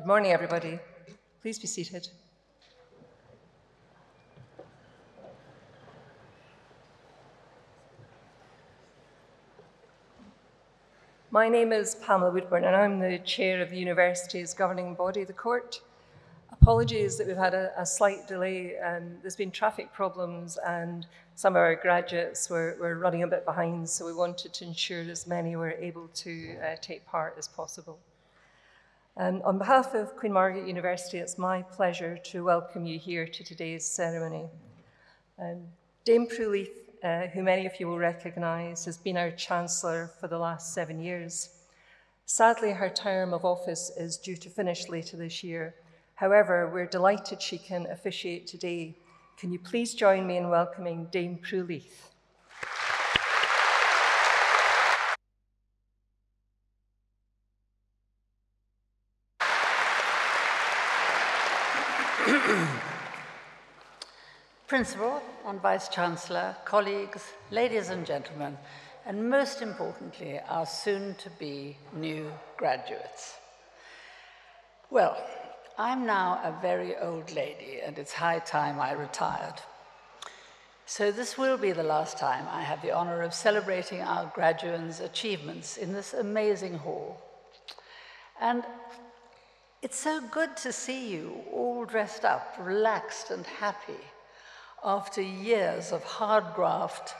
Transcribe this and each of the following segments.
Good morning, everybody. Please be seated. My name is Pamela Woodburn, and I'm the chair of the university's governing body, the court. Apologies that we've had a slight delay. There's been traffic problems, and some of our graduates were running a bit behind, so we wanted to ensure as many were able to take part as possible. On behalf of Queen Margaret University, it's my pleasure to welcome you here to today's ceremony. Dame Prue Leith, who many of you will recognise, has been our Chancellor for the last 7 years. Sadly, her term of office is due to finish later this year. However, we're delighted she can officiate today. Can you please join me in welcoming Dame Prue Leith? Principal and Vice-Chancellor, colleagues, ladies and gentlemen, and most importantly, our soon-to-be new graduates. Well, I'm now a very old lady, and it's high time I retired. So this will be the last time I have the honor of celebrating our graduates' achievements in this amazing hall. And it's so good to see you all dressed up, relaxed and happy, after years of hard graft,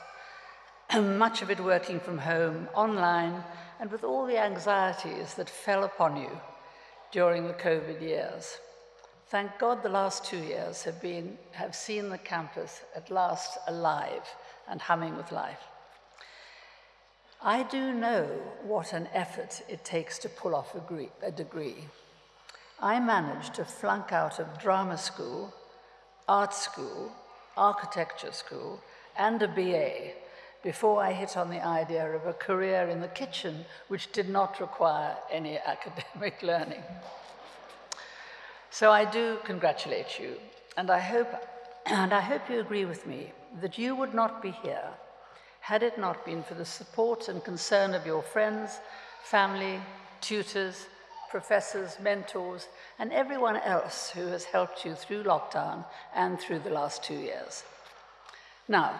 much of it working from home, online, and with all the anxieties that fell upon you during the COVID years. Thank God the last 2 years have seen the campus at last alive and humming with life. I do know what an effort it takes to pull off a degree. I managed to flunk out of drama school, art school, architecture school, and a BA before I hit on the idea of a career in the kitchen which did not require any academic learning. So I do congratulate you, and I hope you agree with me that you would not be here had it not been for the support and concern of your friends, family, tutors, professors, mentors, and everyone else who has helped you through lockdown and through the last 2 years. Now,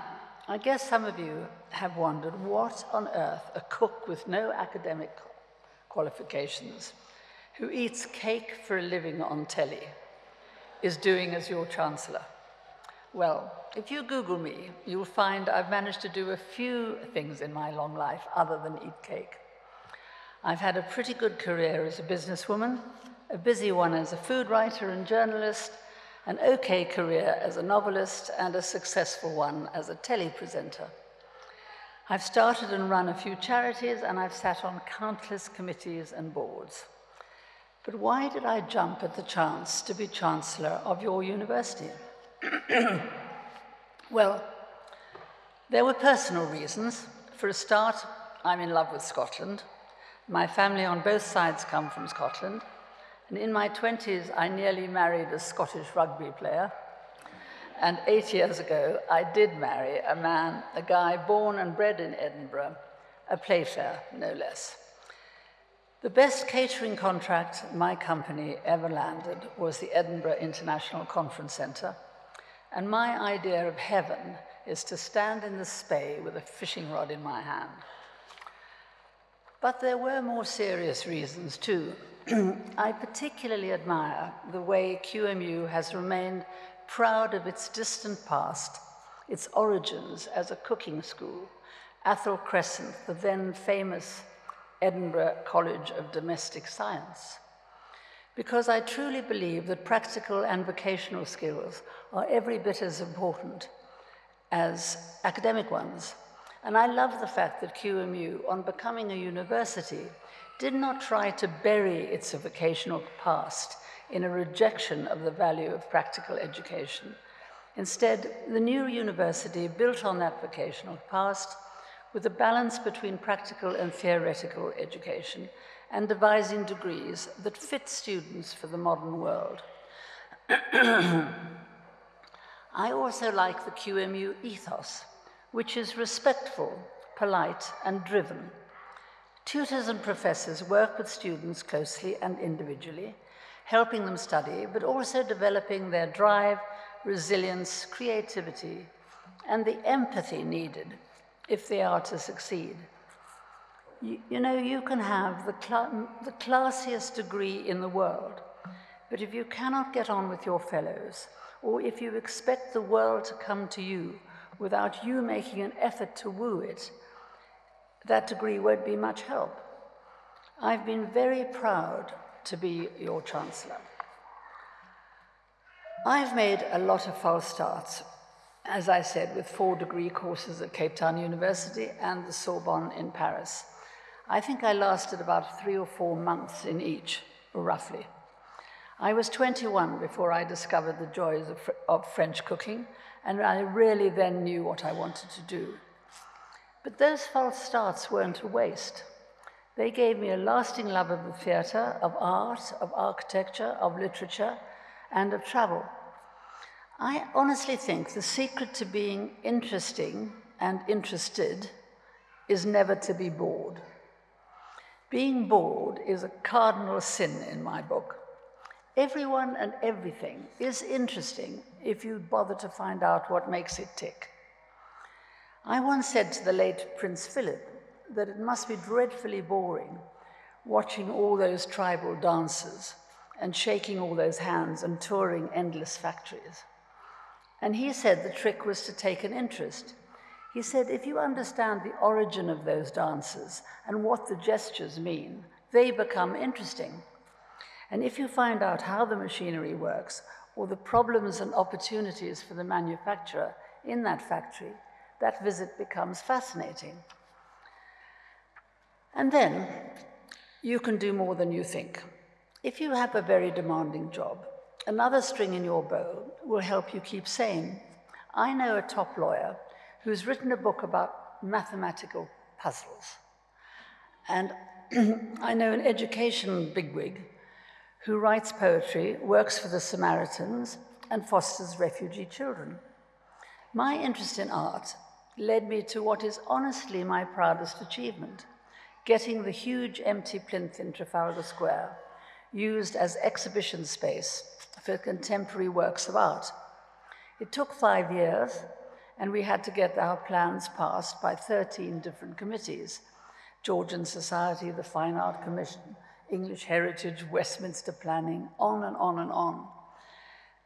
I guess some of you have wondered what on earth a cook with no academic qualifications, who eats cake for a living on telly, is doing as your Chancellor. Well, if you Google me, you'll find I've managed to do a few things in my long life other than eat cake. I've had a pretty good career as a businesswoman, a busy one as a food writer and journalist, an okay career as a novelist, and a successful one as a telepresenter. I've started and run a few charities, and I've sat on countless committees and boards. But why did I jump at the chance to be Chancellor of your university? Well, there were personal reasons. For a start, I'm in love with Scotland. My family on both sides come from Scotland, and in my 20s, I nearly married a Scottish rugby player. And 8 years ago, I did marry a guy born and bred in Edinburgh, a Playfair, no less. The best catering contract my company ever landed was the Edinburgh International Conference Centre, and my idea of heaven is to stand in the Spey with a fishing rod in my hand. But there were more serious reasons too. I particularly admire the way QMU has remained proud of its distant past, its origins as a cooking school, Athol Crescent, the then famous Edinburgh College of Domestic Science. Because I truly believe that practical and vocational skills are every bit as important as academic ones. And I love the fact that QMU, on becoming a university, did not try to bury its vocational past in a rejection of the value of practical education. Instead, the new university built on that vocational past with a balance between practical and theoretical education and devising degrees that fit students for the modern world. I also like the QMU ethos, which is respectful, polite, and driven. Tutors and professors work with students closely and individually, helping them study, but also developing their drive, resilience, creativity, and the empathy needed if they are to succeed. You know, you can have the classiest degree in the world, but if you cannot get on with your fellows, or if you expect the world to come to you without you making an effort to woo it, that degree won't be much help. I've been very proud to be your Chancellor. I've made a lot of false starts, as I said, with 4-degree courses at Cape Town University and the Sorbonne in Paris. I think I lasted about 3 or 4 months in each, roughly. I was 21 before I discovered the joys of French cooking, and I really then knew what I wanted to do. But those false starts weren't a waste. They gave me a lasting love of the theatre, of art, of architecture, of literature, and of travel. I honestly think the secret to being interesting and interested is never to be bored. Being bored is a cardinal sin in my book. Everyone and everything is interesting if you bother to find out what makes it tick. I once said to the late Prince Philip that it must be dreadfully boring watching all those tribal dances and shaking all those hands and touring endless factories. And he said the trick was to take an interest. He said, if you understand the origin of those dances and what the gestures mean, they become interesting. And if you find out how the machinery works, or the problems and opportunities for the manufacturer in that factory, that visit becomes fascinating. And then you can do more than you think. If you have a very demanding job, another string in your bow will help you keep sane. I know a top lawyer who's written a book about mathematical puzzles. And I know an education bigwig who writes poetry, works for the Samaritans, and fosters refugee children. My interest in art led me to what is honestly my proudest achievement, getting the huge empty plinth in Trafalgar Square used as exhibition space for contemporary works of art. It took 5 years, and we had to get our plans passed by 13 different committees: Georgian Society, the Fine Art Commission, English Heritage, Westminster Planning, on and on and on.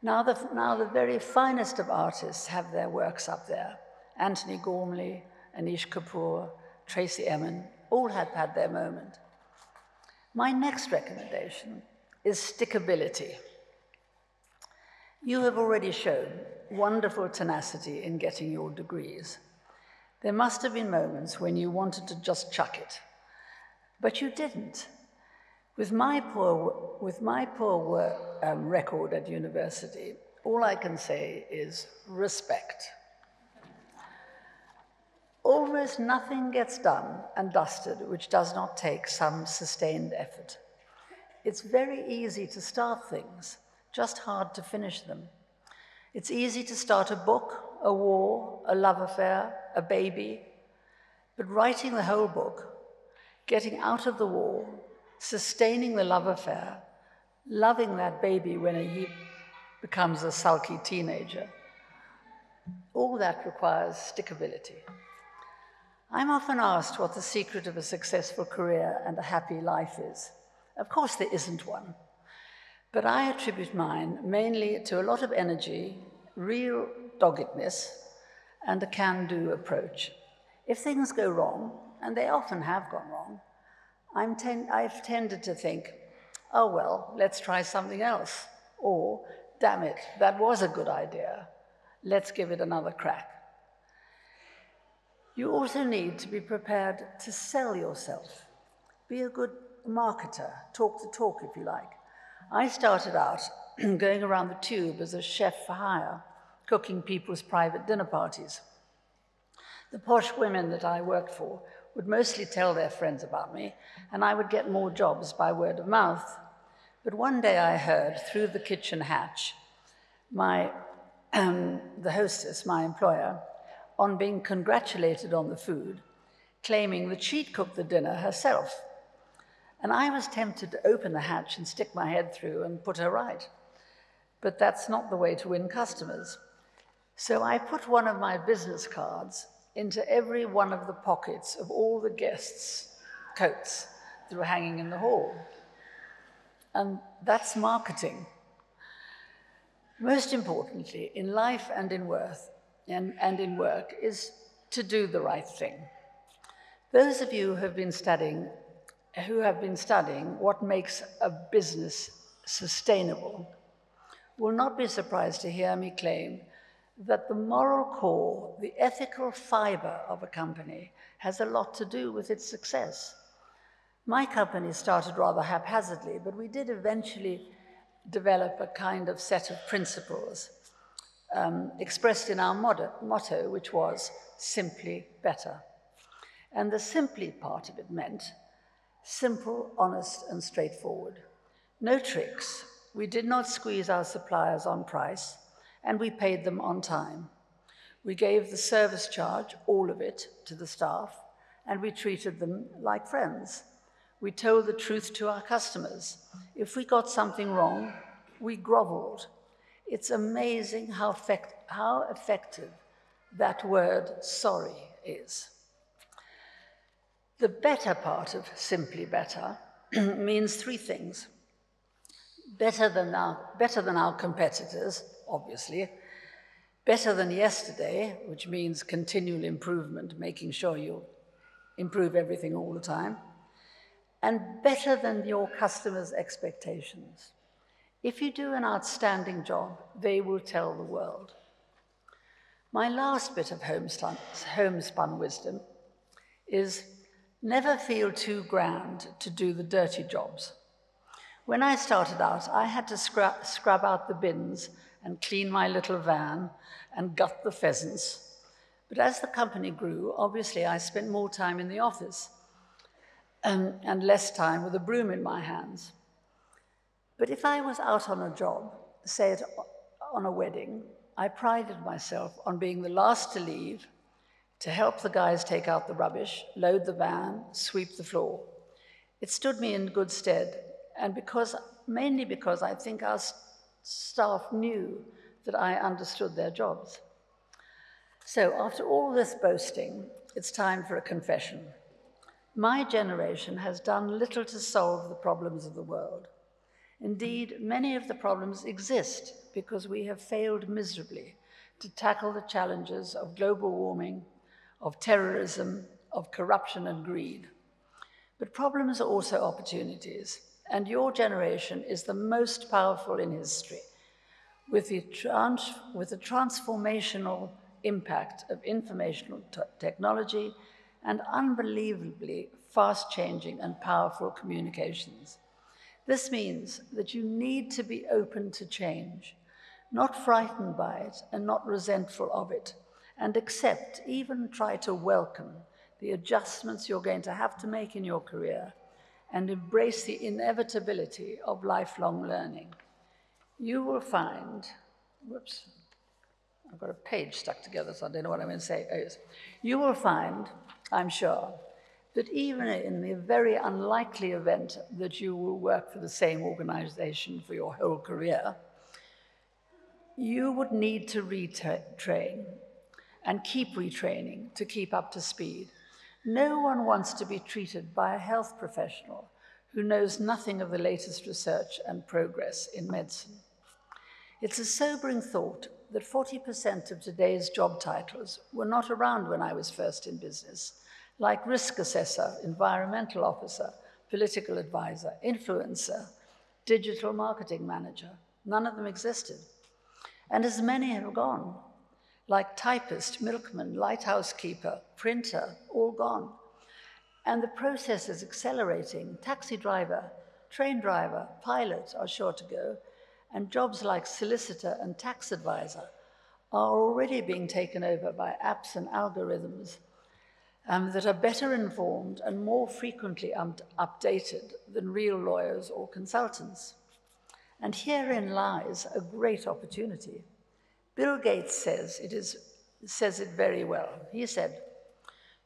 Now the very finest of artists have their works up there. Anthony Gormley, Anish Kapoor, Tracy Emin, all have had their moment. My next recommendation is stickability. You have already shown wonderful tenacity in getting your degrees. There must have been moments when you wanted to just chuck it, but you didn't. With my poor record at university, all I can say is respect. Almost nothing gets done and dusted which does not take some sustained effort. It's very easy to start things, just hard to finish them. It's easy to start a book, a war, a love affair, a baby, but writing the whole book, getting out of the war, sustaining the love affair, loving that baby when he becomes a sulky teenager, all that requires stickability. I'm often asked what the secret of a successful career and a happy life is. Of course, there isn't one, but I attribute mine mainly to a lot of energy, real doggedness, and a can-do approach. If things go wrong, and they often have gone wrong, I've tended to think, oh well, let's try something else. Or, damn it, that was a good idea. Let's give it another crack. You also need to be prepared to sell yourself. Be a good marketer, talk the talk if you like. I started out going around the tube as a chef for hire, cooking people's private dinner parties. The posh women that I worked for would mostly tell their friends about me, and I would get more jobs by word of mouth. But one day I heard through the kitchen hatch the hostess, my employer, on being congratulated on the food, claiming that she'd cooked the dinner herself. And I was tempted to open the hatch and stick my head through and put her right. But that's not the way to win customers. So I put one of my business cards into every one of the pockets of all the guests' coats that were hanging in the hall. And that's marketing. Most importantly, in life and in work is to do the right thing. Those of you who have been studying what makes a business sustainable will not be surprised to hear me claim that the moral core, the ethical fiber of a company has a lot to do with its success. My company started rather haphazardly, but we did eventually develop a kind of set of principles expressed in our motto, which was simply better. And the simply part of it meant simple, honest, and straightforward. No tricks. We did not squeeze our suppliers on price, and we paid them on time. We gave the service charge, all of it, to the staff, and we treated them like friends. We told the truth to our customers. If we got something wrong, we groveled. It's amazing how effective that word sorry is. The better part of simply better means three things. Better than our competitors, obviously. Better than yesterday, which means continual improvement, making sure you improve everything all the time. And better than your customers' expectations. If you do an outstanding job, they will tell the world. My last bit of homespun wisdom is never feel too grand to do the dirty jobs. When I started out, I had to scrub out the bins and clean my little van and gut the pheasants. But as the company grew, obviously I spent more time in the office and less time with a broom in my hands. But if I was out on a job, say on a wedding, I prided myself on being the last to leave, to help the guys take out the rubbish, load the van, sweep the floor. It stood me in good stead, and mainly because I think our staff knew that I understood their jobs. So after all this boasting, it's time for a confession. My generation has done little to solve the problems of the world. Indeed, many of the problems exist because we have failed miserably to tackle the challenges of global warming, of terrorism, of corruption and greed. But problems are also opportunities, and your generation is the most powerful in history, with the transformational impact of informational technology and unbelievably fast-changing and powerful communications. This means that you need to be open to change, not frightened by it and not resentful of it, and accept, even try to welcome, the adjustments you're going to have to make in your career and embrace the inevitability of lifelong learning. You will find, I've got a page stuck together, so I don't know what I'm going to say. Oh, yes. You will find, I'm sure, that even in the very unlikely event that you will work for the same organization for your whole career, you would need to retrain and keep retraining to keep up to speed. No one wants to be treated by a health professional who knows nothing of the latest research and progress in medicine. It's a sobering thought that 40% of today's job titles were not around when I was first in business, like risk assessor, environmental officer, political advisor, influencer, digital marketing manager. None of them existed. And as many have gone, like typist, milkman, lighthouse keeper, printer, all gone. And the process is accelerating. Taxi driver, train driver, pilot are sure to go, and jobs like solicitor and tax advisor are already being taken over by apps and algorithms that are better informed and more frequently updated than real lawyers or consultants. And herein lies a great opportunity. Bill Gates says it very well. He said,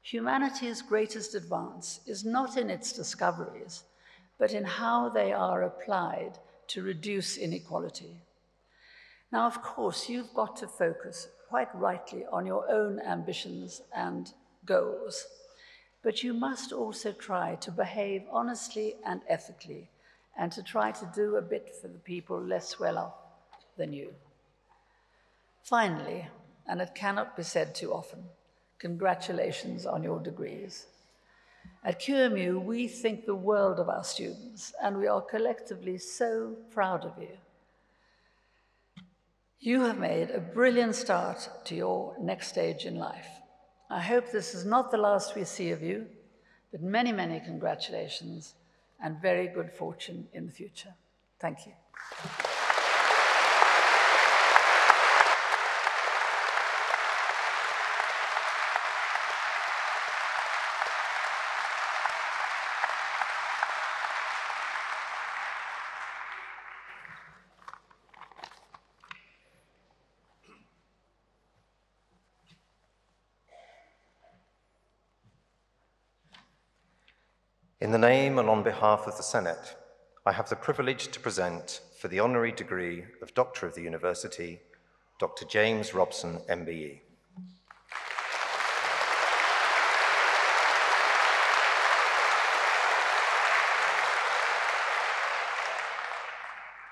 "Humanity's greatest advance is not in its discoveries, but in how they are applied to reduce inequality. Now, of course, you've got to focus quite rightly on your own ambitions and goals, but you must also try to behave honestly and ethically and to try to do a bit for the people less well off than you. Finally, and it cannot be said too often, congratulations on your degrees. At QMU, we think the world of our students, and we are collectively so proud of you. You have made a brilliant start to your next stage in life. I hope this is not the last we see of you, but many, many congratulations and very good fortune in the future. Thank you. In the name and on behalf of the Senate, I have the privilege to present for the honorary degree of Doctor of the University, Dr. James Robson, MBE.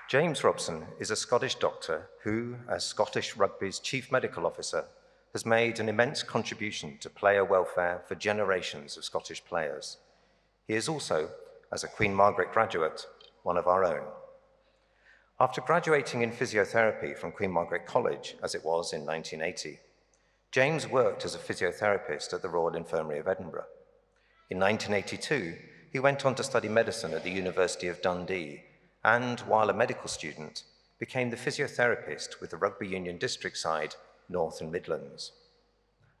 James Robson is a Scottish doctor who, as Scottish Rugby's Chief Medical Officer, has made an immense contribution to player welfare for generations of Scottish players. He is also, as a Queen Margaret graduate, one of our own. After graduating in physiotherapy from Queen Margaret College, as it was in 1980, James worked as a physiotherapist at the Royal Infirmary of Edinburgh. In 1982, he went on to study medicine at the University of Dundee and, while a medical student, became the physiotherapist with the rugby union district side, North and Midlands.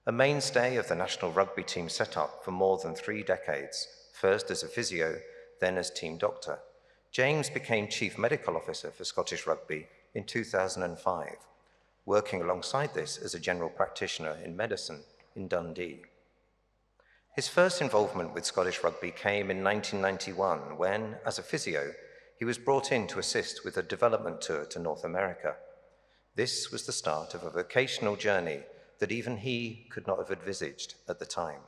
A mainstay of the national rugby team setup for more than 3 decades, first as a physio, then as team doctor, James became Chief Medical Officer for Scottish Rugby in 2005, working alongside this as a general practitioner in medicine in Dundee. His first involvement with Scottish Rugby came in 1991 when, as a physio, he was brought in to assist with a development tour to North America. This was the start of a vocational journey that even he could not have envisaged at the time.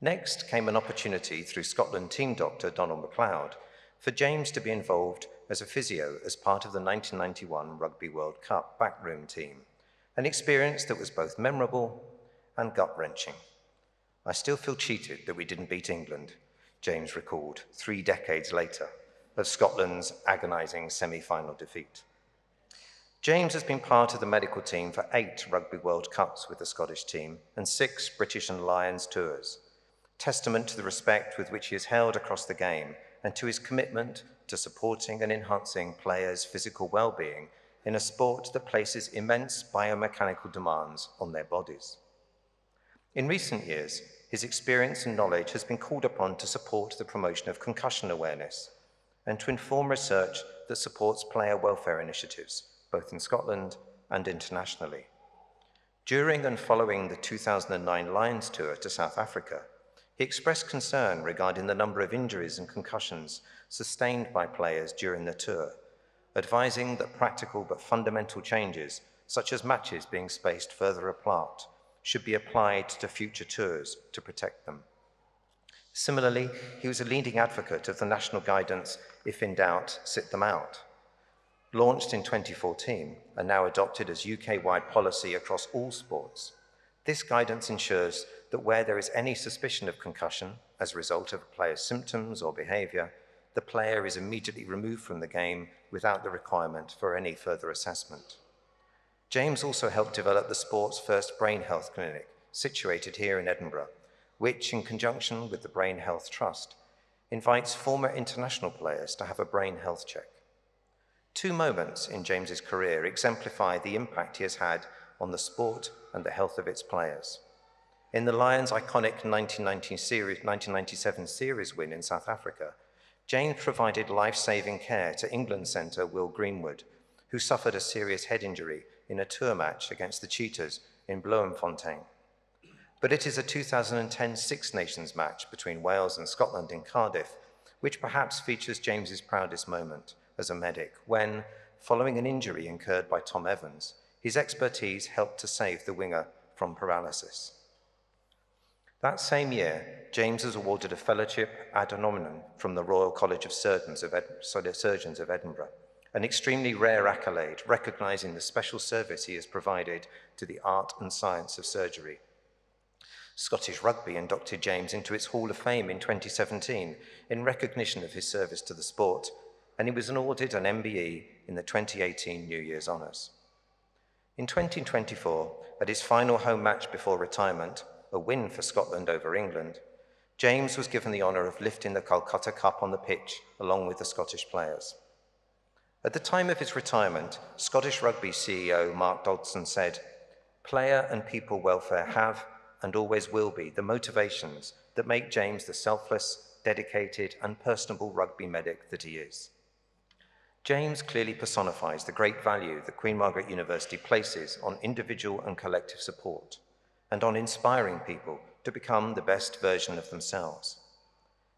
Next came an opportunity through Scotland team doctor Donald MacLeod for James to be involved as a physio as part of the 1991 Rugby World Cup backroom team, an experience that was both memorable and gut-wrenching. I still feel cheated that we didn't beat England, James recalled 3 decades later, of Scotland's agonising semi-final defeat. James has been part of the medical team for 8 Rugby World Cups with the Scottish team and 6 British and Lions tours, testament to the respect with which he is held across the game and to his commitment to supporting and enhancing players' physical well-being in a sport that places immense biomechanical demands on their bodies. In recent years, his experience and knowledge has been called upon to support the promotion of concussion awareness and to inform research that supports player welfare initiatives, both in Scotland and internationally. During and following the 2009 Lions tour to South Africa, he expressed concern regarding the number of injuries and concussions sustained by players during the tour, advising that practical but fundamental changes, such as matches being spaced further apart, should be applied to future tours to protect them. Similarly, he was a leading advocate of the national guidance, "If in doubt, sit them out," launched in 2014 and now adopted as UK-wide policy across all sports. This guidance ensures that where there is any suspicion of concussion as a result of a player's symptoms or behaviour, the player is immediately removed from the game without the requirement for any further assessment. James also helped develop the sport's first brain health clinic, situated here in Edinburgh, which, in conjunction with the Brain Health Trust, invites former international players to have a brain health check. 2 moments in James's career exemplify the impact he has had on the sport and the health of its players. In the Lions' iconic 1997 series win in South Africa, James provided life-saving care to England centre Will Greenwood, who suffered a serious head injury in a tour match against the Cheetahs in Bloemfontein. But it is a 2010 Six Nations match between Wales and Scotland in Cardiff, which perhaps features James's proudest moment as a medic when, following an injury incurred by Tom Evans, his expertise helped to save the winger from paralysis. That same year, James was awarded a fellowship ad honorem from the Royal College of Surgeons of Edinburgh, an extremely rare accolade recognizing the special service he has provided to the art and science of surgery. Scottish Rugby inducted James into its Hall of Fame in 2017 in recognition of his service to the sport, and he was awarded an MBE in the 2018 New Year's Honours. In 2024, at his final home match before retirement, a win for Scotland over England, James was given the honour of lifting the Calcutta Cup on the pitch along with the Scottish players. At the time of his retirement, Scottish Rugby CEO Mark Dodson said, "Player and people welfare have and always will be the motivations that make James the selfless, dedicated and personable rugby medic that he is." James clearly personifies the great value that Queen Margaret University places on individual and collective support and on inspiring people to become the best version of themselves.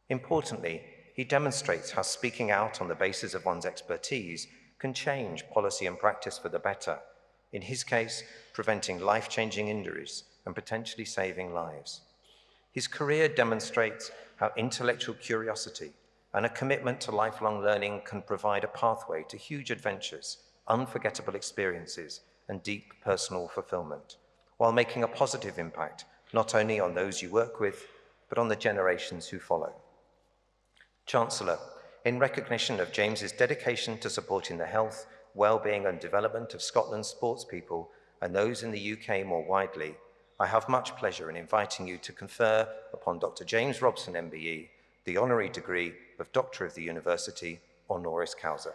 Importantly, he demonstrates how speaking out on the basis of one's expertise can change policy and practice for the better, in his case, preventing life-changing injuries and potentially saving lives. His career demonstrates how intellectual curiosity and a commitment to lifelong learning can provide a pathway to huge adventures, unforgettable experiences, and deep personal fulfillment, while making a positive impact not only on those you work with, but on the generations who follow. Chancellor, in recognition of James's dedication to supporting the health, well-being and development of Scotland's sports people and those in the UK more widely, I have much pleasure in inviting you to confer upon Dr. James Robson MBE the honorary degree of Doctor of the University, honoris causa.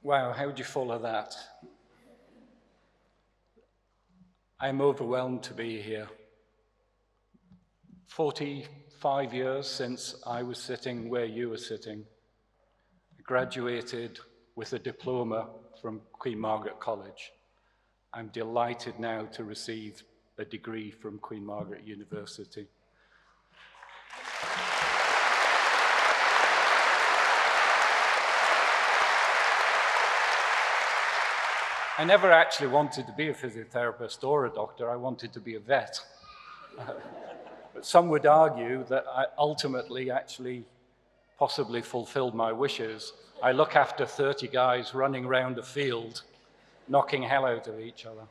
Wow, how would you follow that? I'm overwhelmed to be here. 45 years since I was sitting where you were sitting. I graduated with a diploma from Queen Margaret College. I'm delighted now to receive a degree from Queen Margaret University. I never actually wanted to be a physiotherapist or a doctor. I wanted to be a vet. But some would argue that I ultimately actually possibly fulfilled my wishes. I look after 30 guys running around a field, knocking hell out of each other.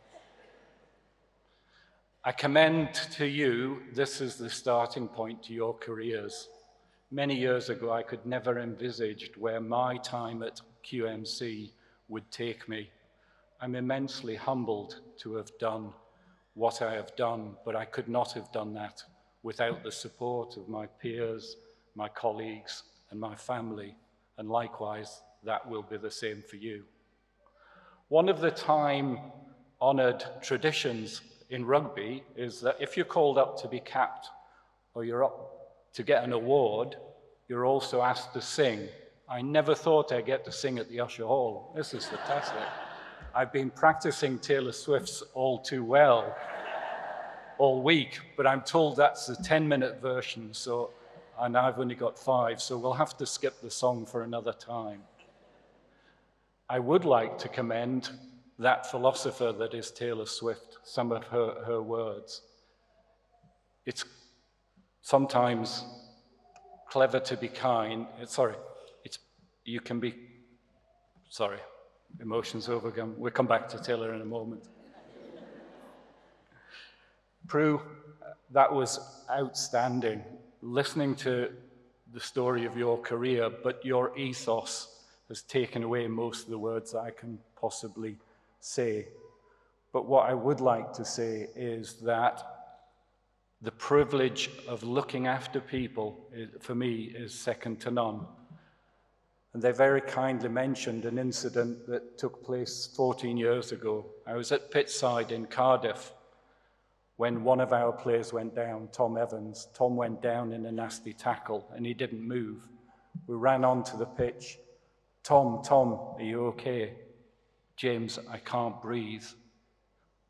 I commend to you, this is the starting point to your careers. Many years ago, I could never envisaged where my time at QMC would take me. I'm immensely humbled to have done what I have done, but I could not have done that without the support of my peers, my colleagues, and my family, and likewise, that will be the same for you. One of the time-honored traditions in rugby is that if you're called up to be capped or you're up to get an award, you're also asked to sing. I never thought I'd get to sing at the Usher Hall. This is fantastic. I've been practicing Taylor Swift's All Too Well all week, but I'm told that's the 10-minute version, and I've only got 5, so we'll have to skip the song for another time. I would like to commend that philosopher that is Taylor Swift, some of her words. It's sometimes clever to be kind. You can be, sorry. Emotions overcome. We'll come back to Taylor in a moment. Prue, that was outstanding. Listening to the story of your career, but your ethos has taken away most of the words that I can possibly say. But what I would like to say is that the privilege of looking after people, for me, is second to none. And they very kindly mentioned an incident that took place 14 years ago. I was at Pittside in Cardiff when one of our players went down, Tom Evans. Tom went down in a nasty tackle and he didn't move. We ran onto the pitch. Tom, are you okay? James, I can't breathe.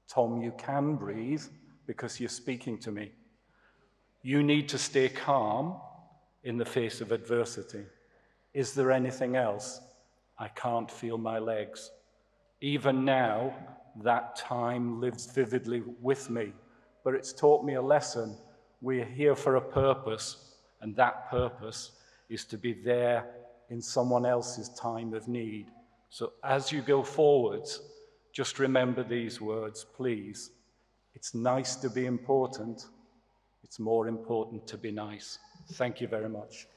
Tom, you can breathe because you're speaking to me. You need to stay calm in the face of adversity. Is there anything else? I can't feel my legs. Even now, that time lives vividly with me, but it's taught me a lesson. We're here for a purpose, and that purpose is to be there in someone else's time of need. So as you go forwards, just remember these words, please. It's nice to be important. It's more important to be nice. Thank you very much.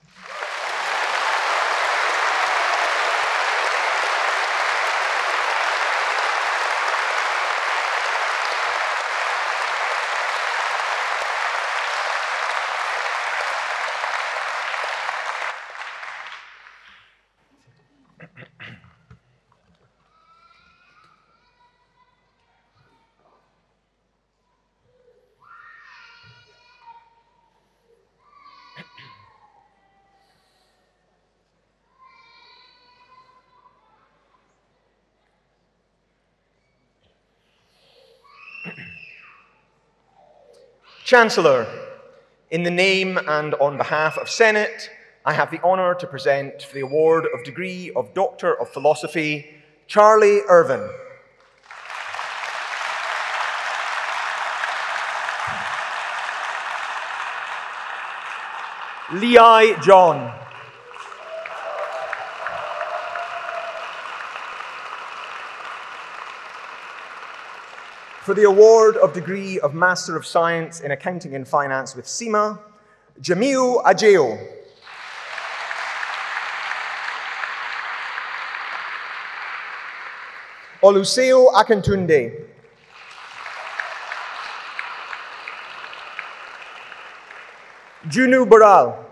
Chancellor, in the name and on behalf of Senate, I have the honour to present for the award of degree of Doctor of Philosophy, Charlie Irvin. Leigh John. For the award of degree of Master of Science in Accounting and Finance with CIMA, Jamiu Ajeo. Oluseo Akintunde. Junu Baral.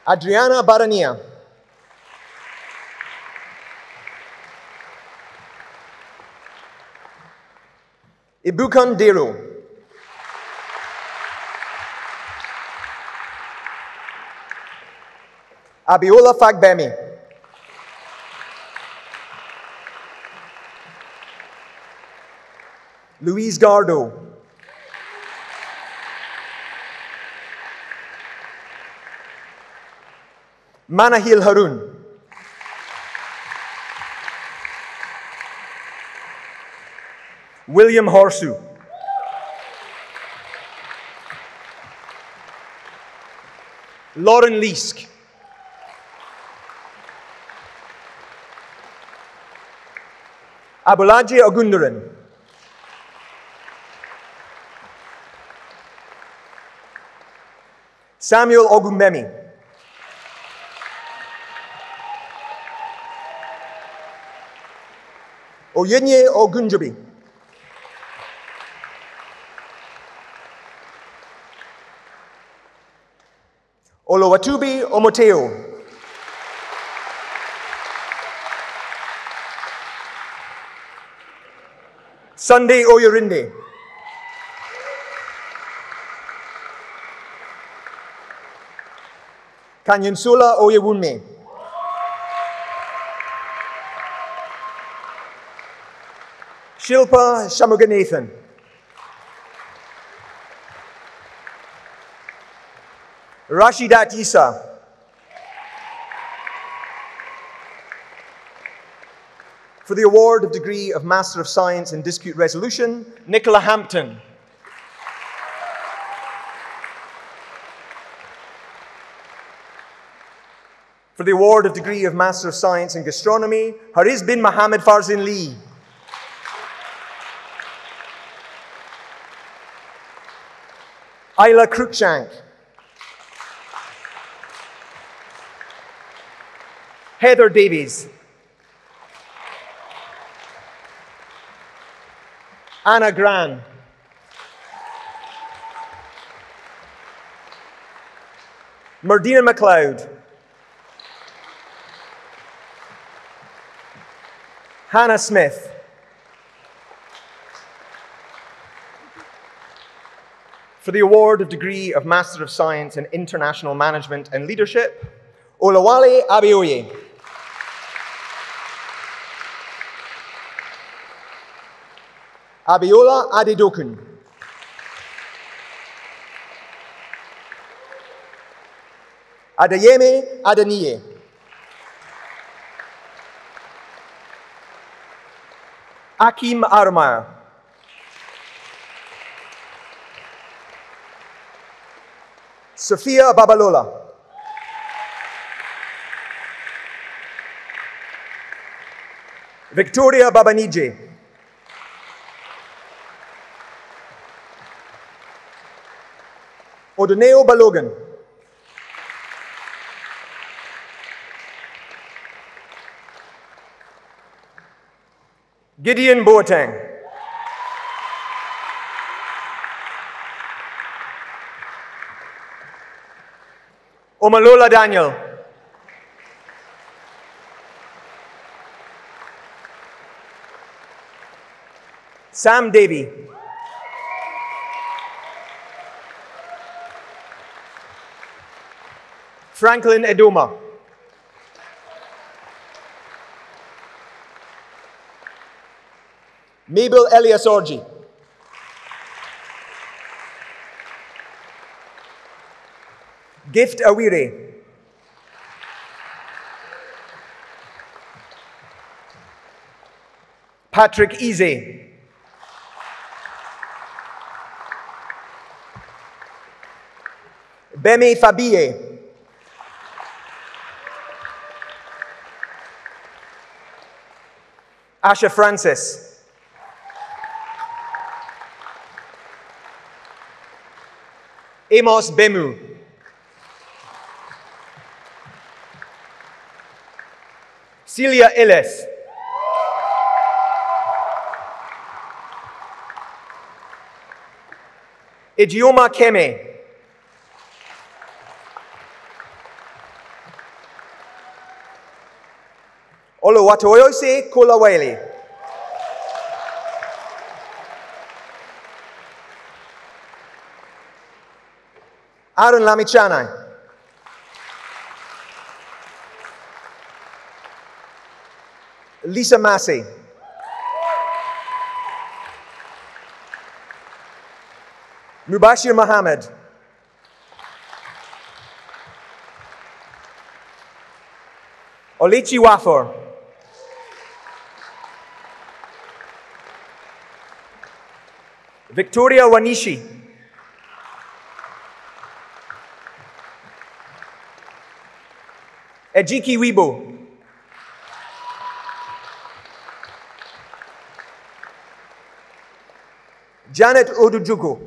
Adriana Barania. Ibukan Dero. Abiola Fagbemi. Louise Gardo. Manahil Harun. William Horsu. Lauren Leask. Abulaji Ogunduran. Samuel Ogumbemi. Oyenye Ogunjobi. Olowatubi Omoteo. Sunday Oyorinde. Kanyansula Oyewunme. Shilpa Shamuganathan. Rashidat Isa. For the award of degree of Master of Science in Dispute Resolution, Nicola Hampton. For the award of degree of Master of Science in Gastronomy, Hariz bin Mohammed Farzin Lee. Ayla Cruikshank. Heather Davies. Anna Gran. Merdina MacLeod. Hannah Smith. For the award of degree of Master of Science in International Management and Leadership, Olawale Adeoye. Abiola Adedokun. Adeyemi Adeniye. Akim Armar. Sophia Babalola. Victoria Babanije. Odoneo Balogan. Gideon Boateng. Omalola Daniel. Sam Davey. Franklin Edoma. Mabel Elias Orji. Gift Awire. Patrick Eze. Beme Fabie. Asha Francis. Amos Bemu. Celia Illes. Idioma Keme. Olowatoyose Kolawele. Aaron Lamichanai. Lisa Massey. Mubashir Mohammed. Olichi Wafor. Victoria Wanishi. Ejiki Wibo. Janet Odujuku.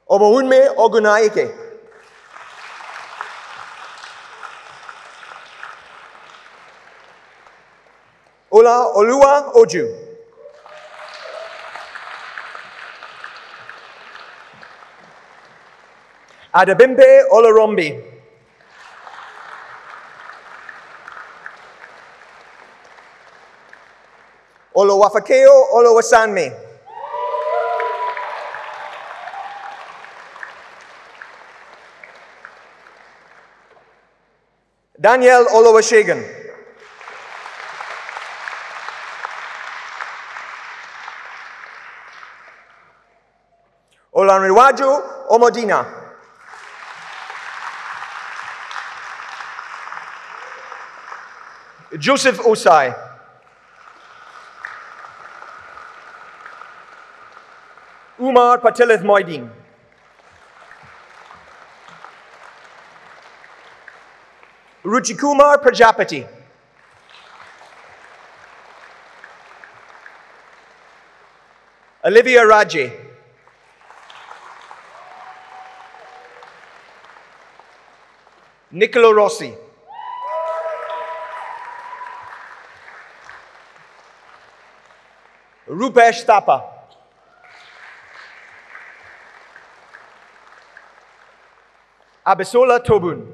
Omounme Ogunaike. Ola Olua Oju. Adabimpe Olarombi. Olowafakeo Olowasanme. Daniel Olowashegan. Olanriwaju Omodina. Joseph Osai. Umar Patilith Moidin. Ruchikumar Prajapati. Olivia Raji. Niccolo Rossi. Rupesh Thapa. Abisola Tobun.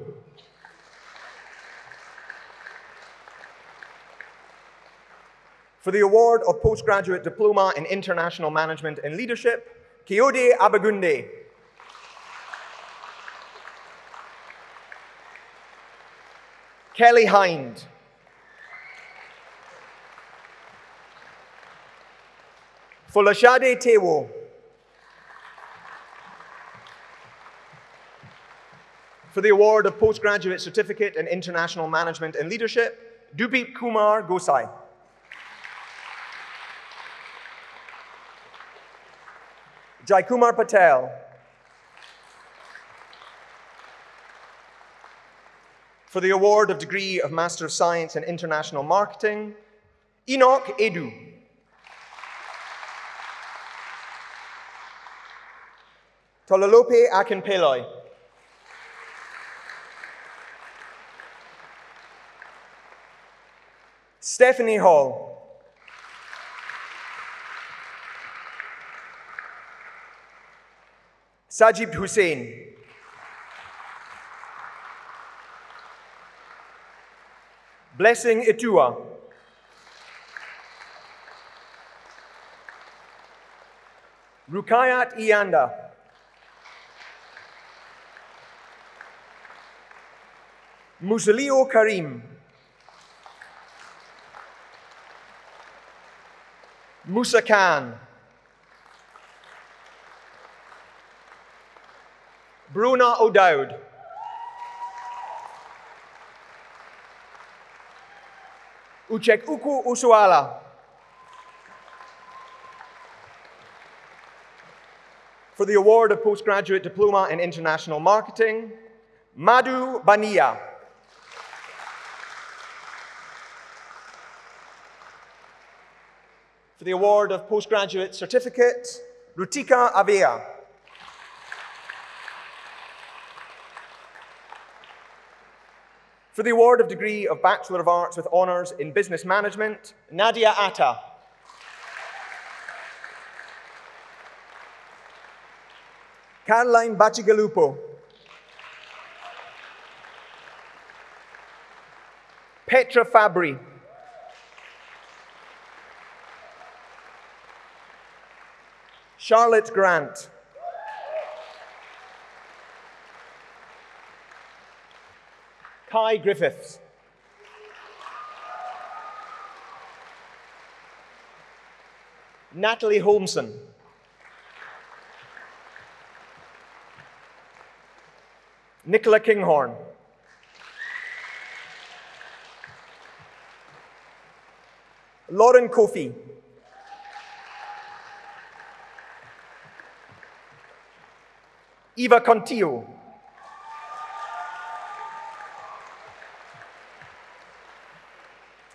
For the award of Postgraduate Diploma in International Management and Leadership, Kayode Abagunde. Kelly Hind. Folashade Tewo. For the award of Postgraduate Certificate in International Management and Leadership, Dupit Kumar Gosai. Jaikumar Patel. For the award of degree of Master of Science in International Marketing, Enoch Edu. Tololope Akinpeloi. Stephanie Hall. Sajib Hussain. Blessing Itua. Rukayat Ianda. Musalio Karim. Musa Khan. Bruna O'Dowd. Uchek Uku Usuala. For the award of Postgraduate Diploma in International Marketing, Madhu Bania. For the award of Postgraduate Certificate, Rutika Avea. For the award of degree of Bachelor of Arts with Honours in Business Management, Nadia Atta. Caroline Bacigalupo. Petra Fabri. Charlotte Grant. Kai Griffiths. Natalie Holmson. Nicola Kinghorn. Lauren Kofi. Eva Contillo.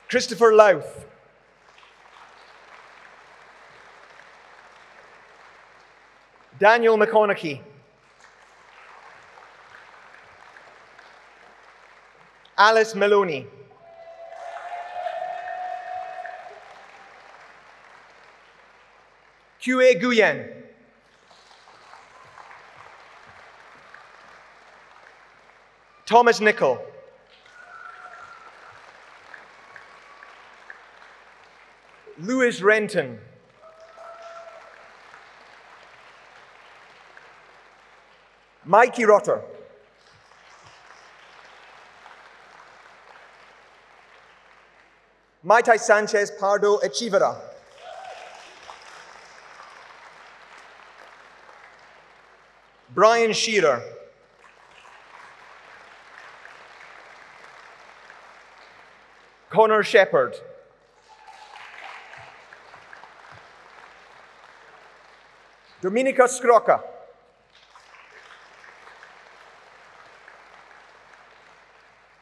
Christopher Louth. Daniel McConaughey. Alice Maloney. Kue Guyen. Thomas Nicol. Louis Renton. Mikey Rotter. Maitai Sanchez Pardo Echivera. Brian Shearer. Connor Shepherd. Dominica Scrocca.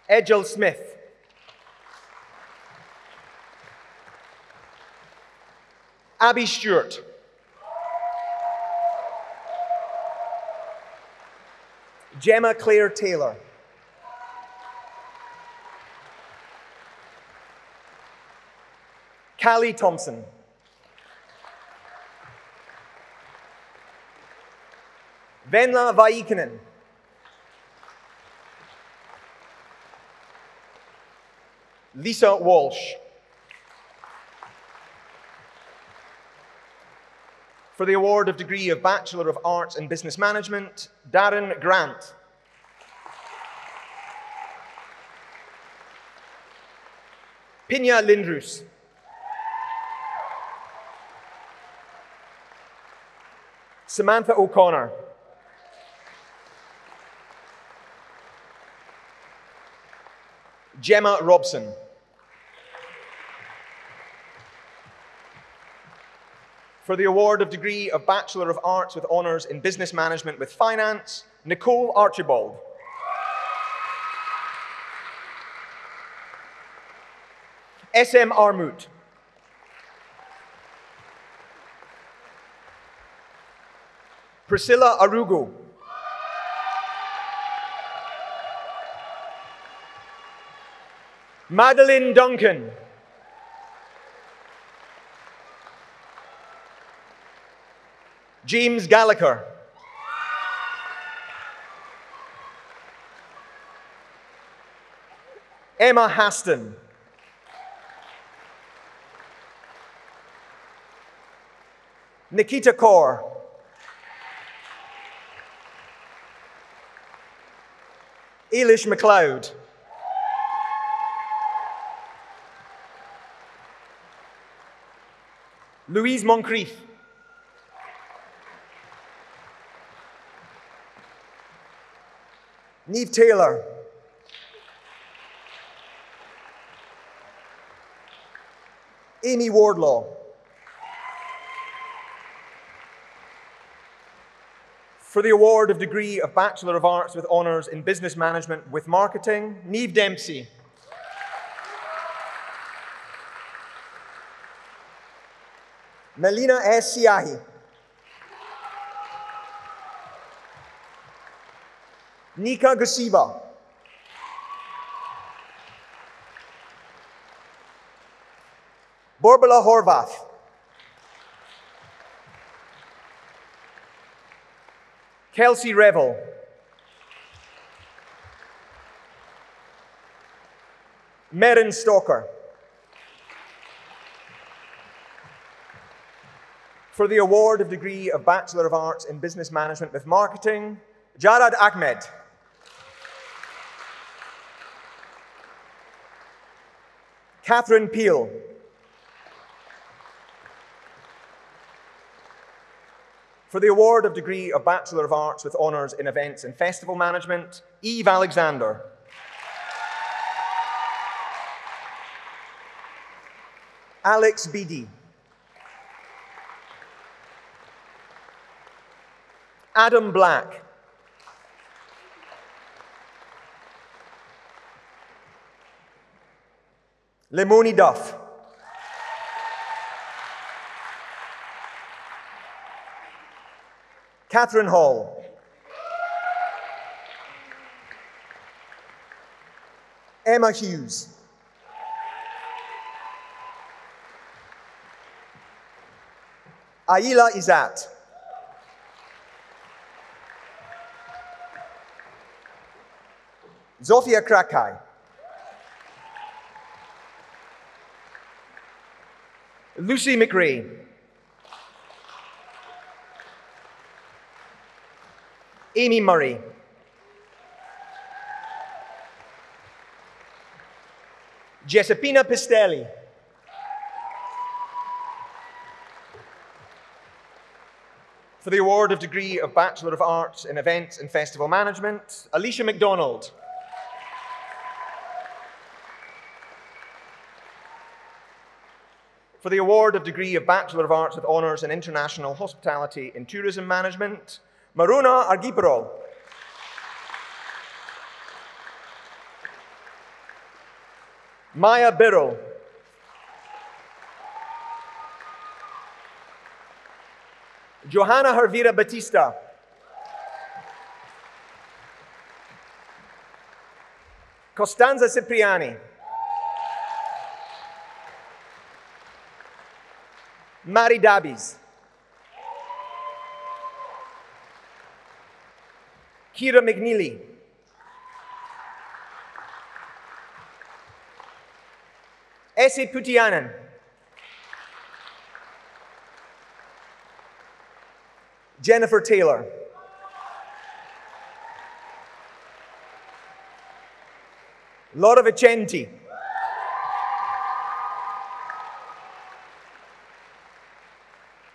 Edgel Smith. Abby Stewart. Gemma Claire Taylor. Callie Thompson. Venla Vaikinen. Lisa Walsh. For the award of degree of Bachelor of Arts in Business Management, Darren Grant. Pinya Lindroos. Samantha O'Connor. Gemma Robson. For the award of degree of Bachelor of Arts with Honours in Business Management with Finance, Nicole Archibald. SM Armut. Priscilla Arugo. Madeline Duncan. James Gallagher. Emma Haston. Nikita Kaur. Eilish MacLeod. Louise Moncrief. Neve Taylor. Amy Wardlaw. For the award of degree of Bachelor of Arts with Honours in Business Management with Marketing, Neve Dempsey. Melina S. Siahi. Nika Gasiba. Borbala Horvath. Kelsey Revel. Merin Stalker. For the award of degree of Bachelor of Arts in Business Management with Marketing, Jarad Ahmed. Catherine Peel. For the award of degree of Bachelor of Arts with Honours in Events and Festival Management, Eve Alexander. Alex Beattie. Adam Black. Lemoni Duff. Catherine Hall. Emma Hughes. Aila Izat. Zofia Krakai. Lucy McRae. Amy Murray. Giuseppina Pistelli. For the award of degree of Bachelor of Arts in Events and Festival Management, Alicia MacDonald. For the award of degree of Bachelor of Arts with Honours in International Hospitality and Tourism Management, Maruna Argiparol. Maya Birrell. Johanna Hervira Batista. Costanza Cipriani. Mari Dabies. Kira McNeely. Ese Putianen. Jennifer Taylor. Laura Vicenti.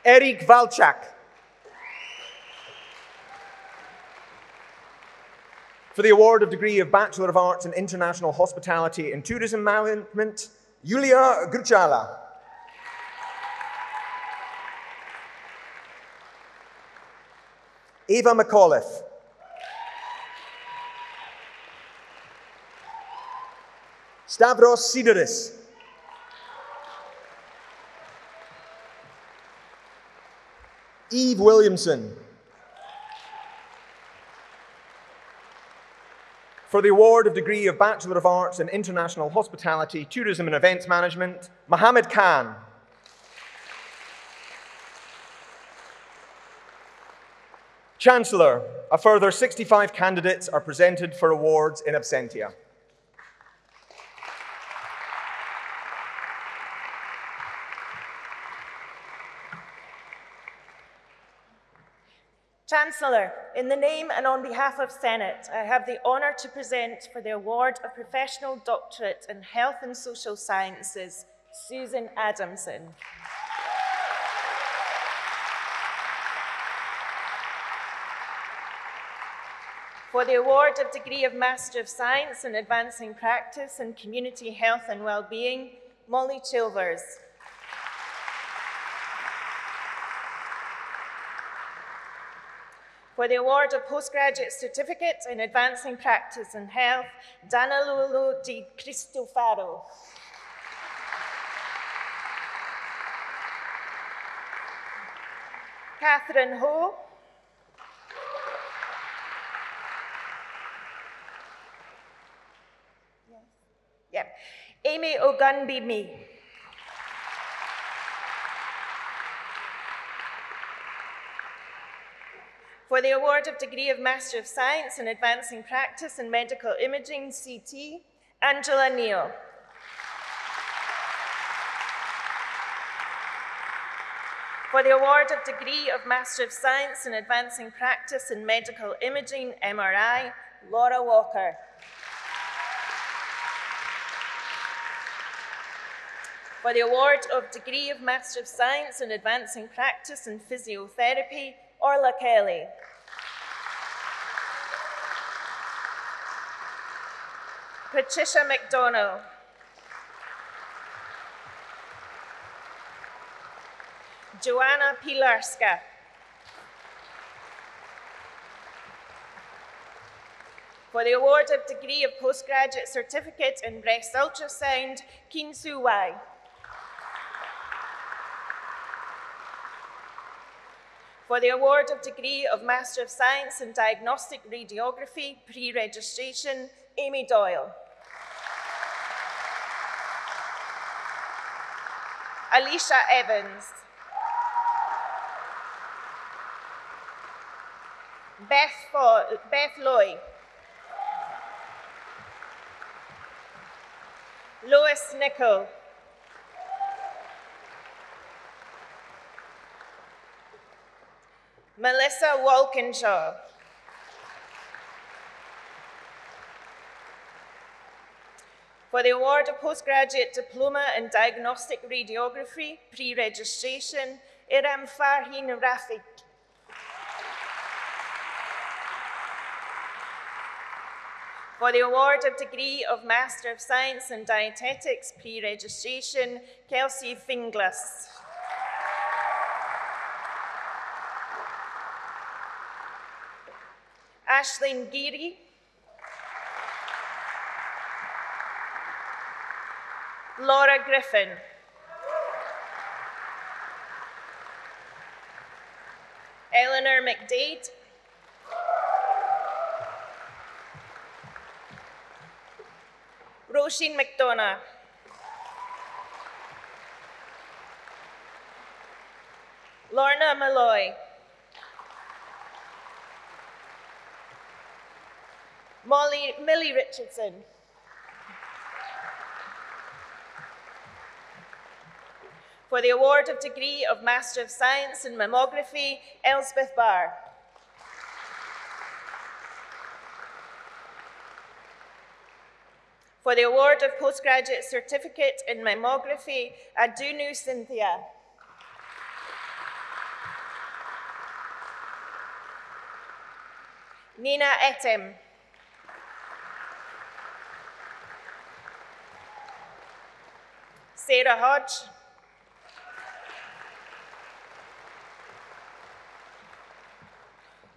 Eric Valchak. For the award of degree of Bachelor of Arts in International Hospitality and Tourism Management, Yulia Gruchala. Eva McAuliffe. Stavros Sideris. Eve Williamson. For the award of degree of Bachelor of Arts in International Hospitality, Tourism and Events Management, Mohammed Khan. Chancellor, a further 65 candidates are presented for awards in absentia. Chancellor, in the name and on behalf of Senate, I have the honour to present for the award of Professional Doctorate in Health and Social Sciences, Susan Adamson. For the award of Degree of Master of Science in Advancing Practice in Community Health and Wellbeing, Molly Chilvers. For the award of Postgraduate Certificate in Advancing Practice in Health, Danilo Di Cristofaro. Catherine Ho. Yeah. Amy Ogunbimi. For the award of Degree of Master of Science in Advancing Practice in Medical Imaging, CT, Angela Neal. For the award of Degree of Master of Science in Advancing Practice in Medical Imaging, MRI, Laura Walker. For the award of Degree of Master of Science in Advancing Practice in Physiotherapy, Orla Kelly. Patricia McDonnell. Joanna Pilarska. For the award of Degree of Postgraduate Certificate in Breast Ultrasound, Keen Soo Wai. For the award of Degree of Master of Science in Diagnostic Radiography, pre-registration, Amy Doyle. Alicia Evans. Beth Loy. Lois Nichol. Melissa Walkinshaw. For the award of Postgraduate Diploma in Diagnostic Radiography, pre-registration, Iram Farhin Rafik. For the award of Degree of Master of Science in Dietetics, pre-registration, Kelsey Finglas. Ashleen Geary. Laura Griffin. Eleanor McDade. Roisin McDonough. Lorna Malloy. Millie Richardson. For the award of degree of Master of Science in Mammography, Elspeth Barr. For the award of Postgraduate Certificate in Mammography, Adunu Cynthia. Nina Etem. Sarah Hodge.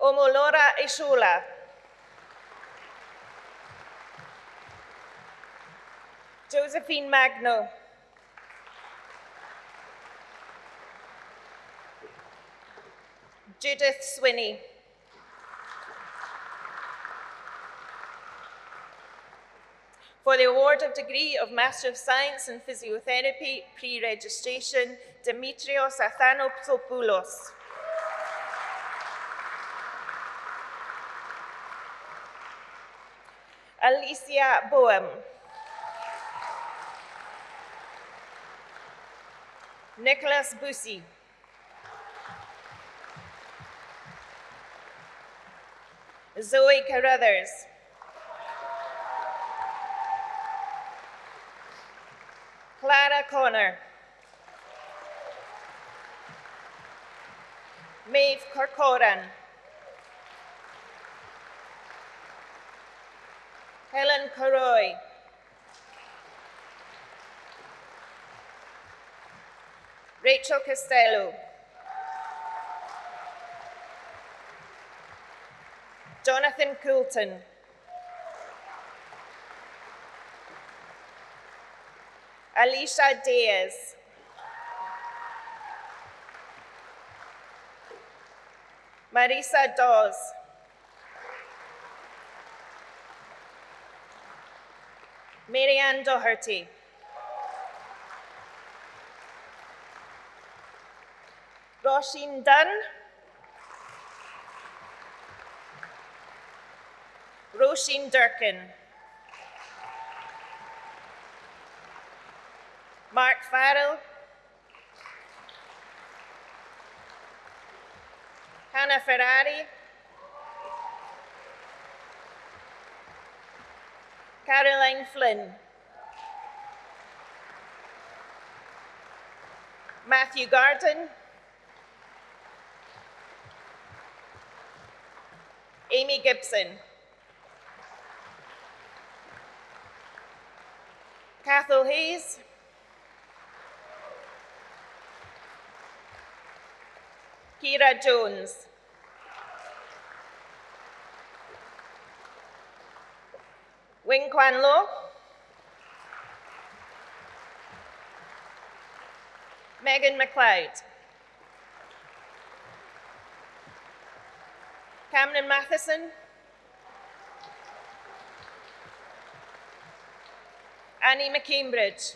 Omolora Ishola. Josephine Magno. Judith Swinney. For the award of degree of Master of Science in Physiotherapy, pre-registration, Dimitrios Athanopoulos. Alicia Boehm. Nicholas Bussy. Zoe Carruthers. Clara Connor. Maeve Corcoran. Helen Carroy. Rachel Costello. Jonathan Coulton. Alicia Diaz. Marisa Dawes. Marianne Doherty. Roisin Dunn. Roisin Durkin. Mark Farrell. Hannah Ferrari. Caroline Flynn. Matthew Garden. Amy Gibson. Cathal Hayes. Kira Jones. Wing Kwan Lo. Megan McLeod. Cameron Matheson. Annie McCambridge.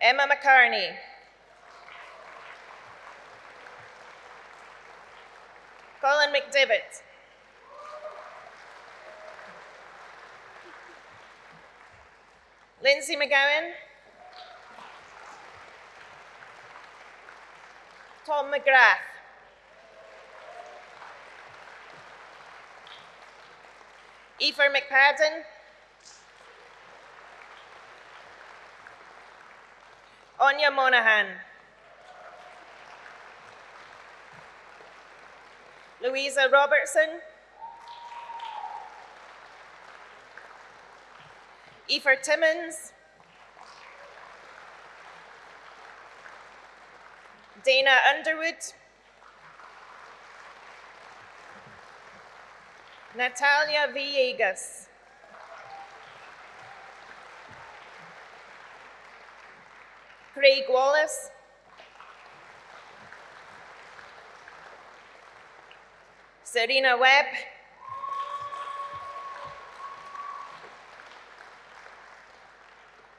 Emma McCarney. Colin McDivitt. Lindsay McGowan. Tom McGrath. Aoife McPadden. Anya Monaghan. Louisa Robertson. Aoife Timmins. Dana Underwood. Natalia Villegas. Craig Wallace. Serena Webb.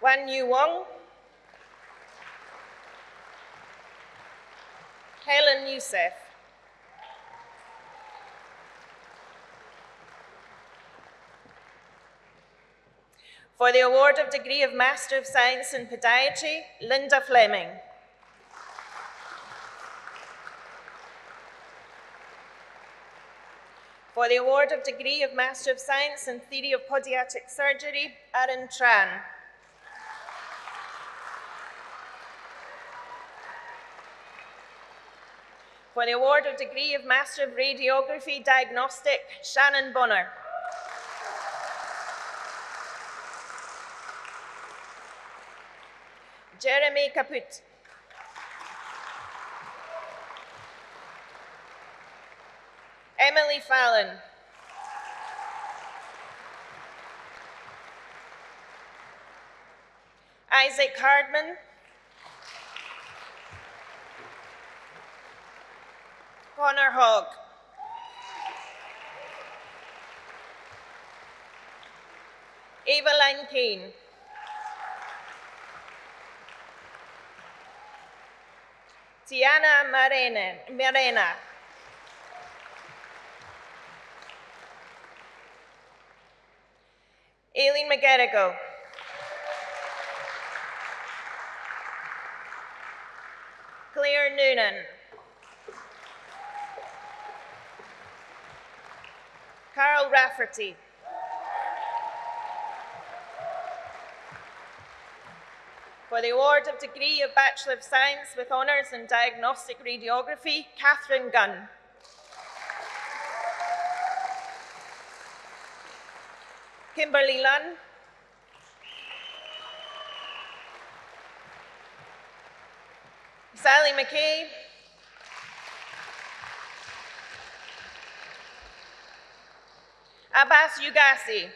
Wan Yu Wong. Helen Youssef. For the award of degree of Master of Science in Podiatry, Linda Fleming. For the award of degree of Master of Science in Theory of Podiatric Surgery, Aaron Tran. For the award of degree of Master of Radiography Diagnostic, Shannon Bonner. Jeremy Caput. Emily Fallon. Isaac Hardman. Connor Hogg. Evelyn Keane. Tiana Marena. Aileen McGarrigle. Claire Noonan. Carol Rafferty. For the award of degree of Bachelor of Science with Honours in Diagnostic Radiography, Catherine Gunn. Kimberly Lunn. Sally McKay. Abbas Ugasi.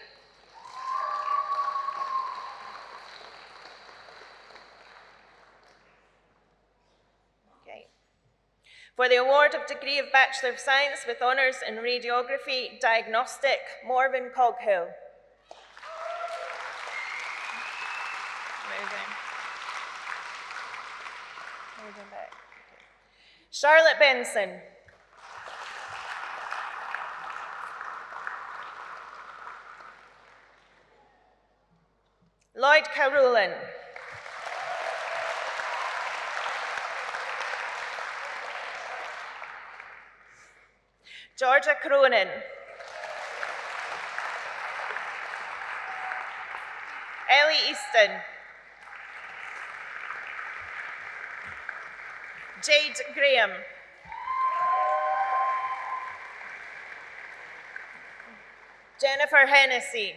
Okay. For the award of degree of Bachelor of Science with Honours in Radiography Diagnostic, Morven Coghill. Charlotte Benson. Lloyd Carolyn. Georgia Cronin. Ellie Easton. Jade Graham. Jennifer Hennessy.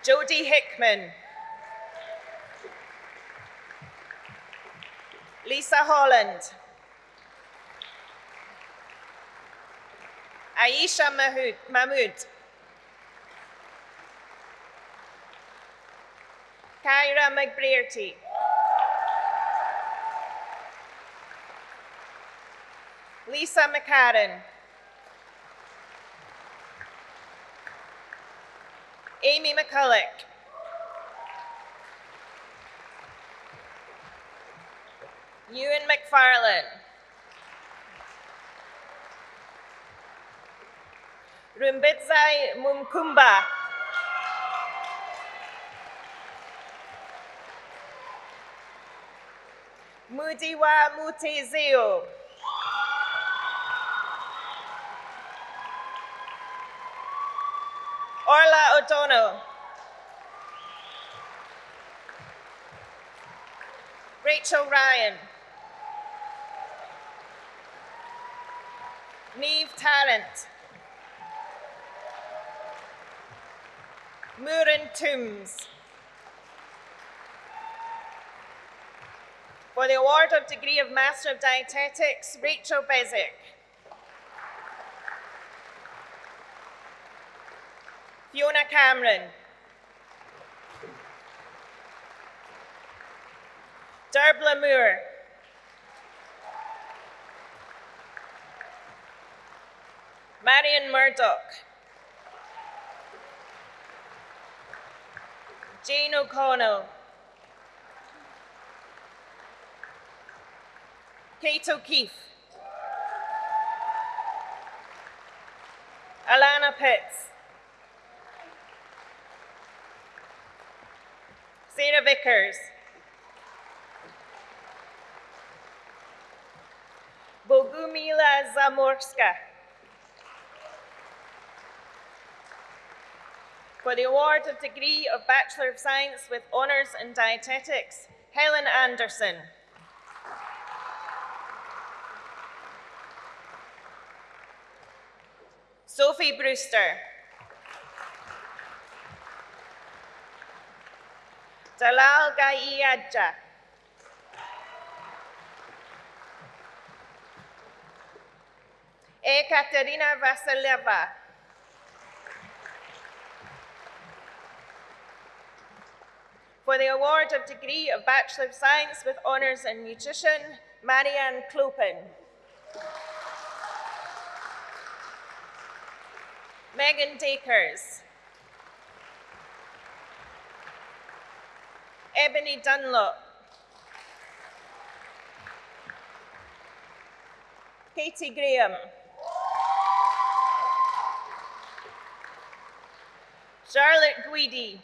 Jodie Hickman. Lisa Holland. Aisha Mahmood. Kyra McBrearty. Lisa McCarran. Amy McCulloch. Ewan McFarlane. Rumbidzai Mumkumba. Mudiwa Mutezeo. Orla O'Donnell. Rachel Ryan. Neve Tarrant. Murin Toombs. For the award of degree of Master of Dietetics, Rachel Bezick. Fiona Cameron. Derbla Moore. Marion Murdoch. Jane O'Connell. Kate O'Keefe. Alana Pitts. Sarah Vickers. Bogumila Zamorska. For the award of degree of Bachelor of Science with Honours in Dietetics, Helen Anderson. Sophie Brewster. Dalal Gaiadja. Ekaterina Vasileva. For the award of degree of Bachelor of Science with Honours in Nutrition, Marianne Clopin. Megan Dakers. Ebony Dunlop. Katie Graham. Charlotte Guidi.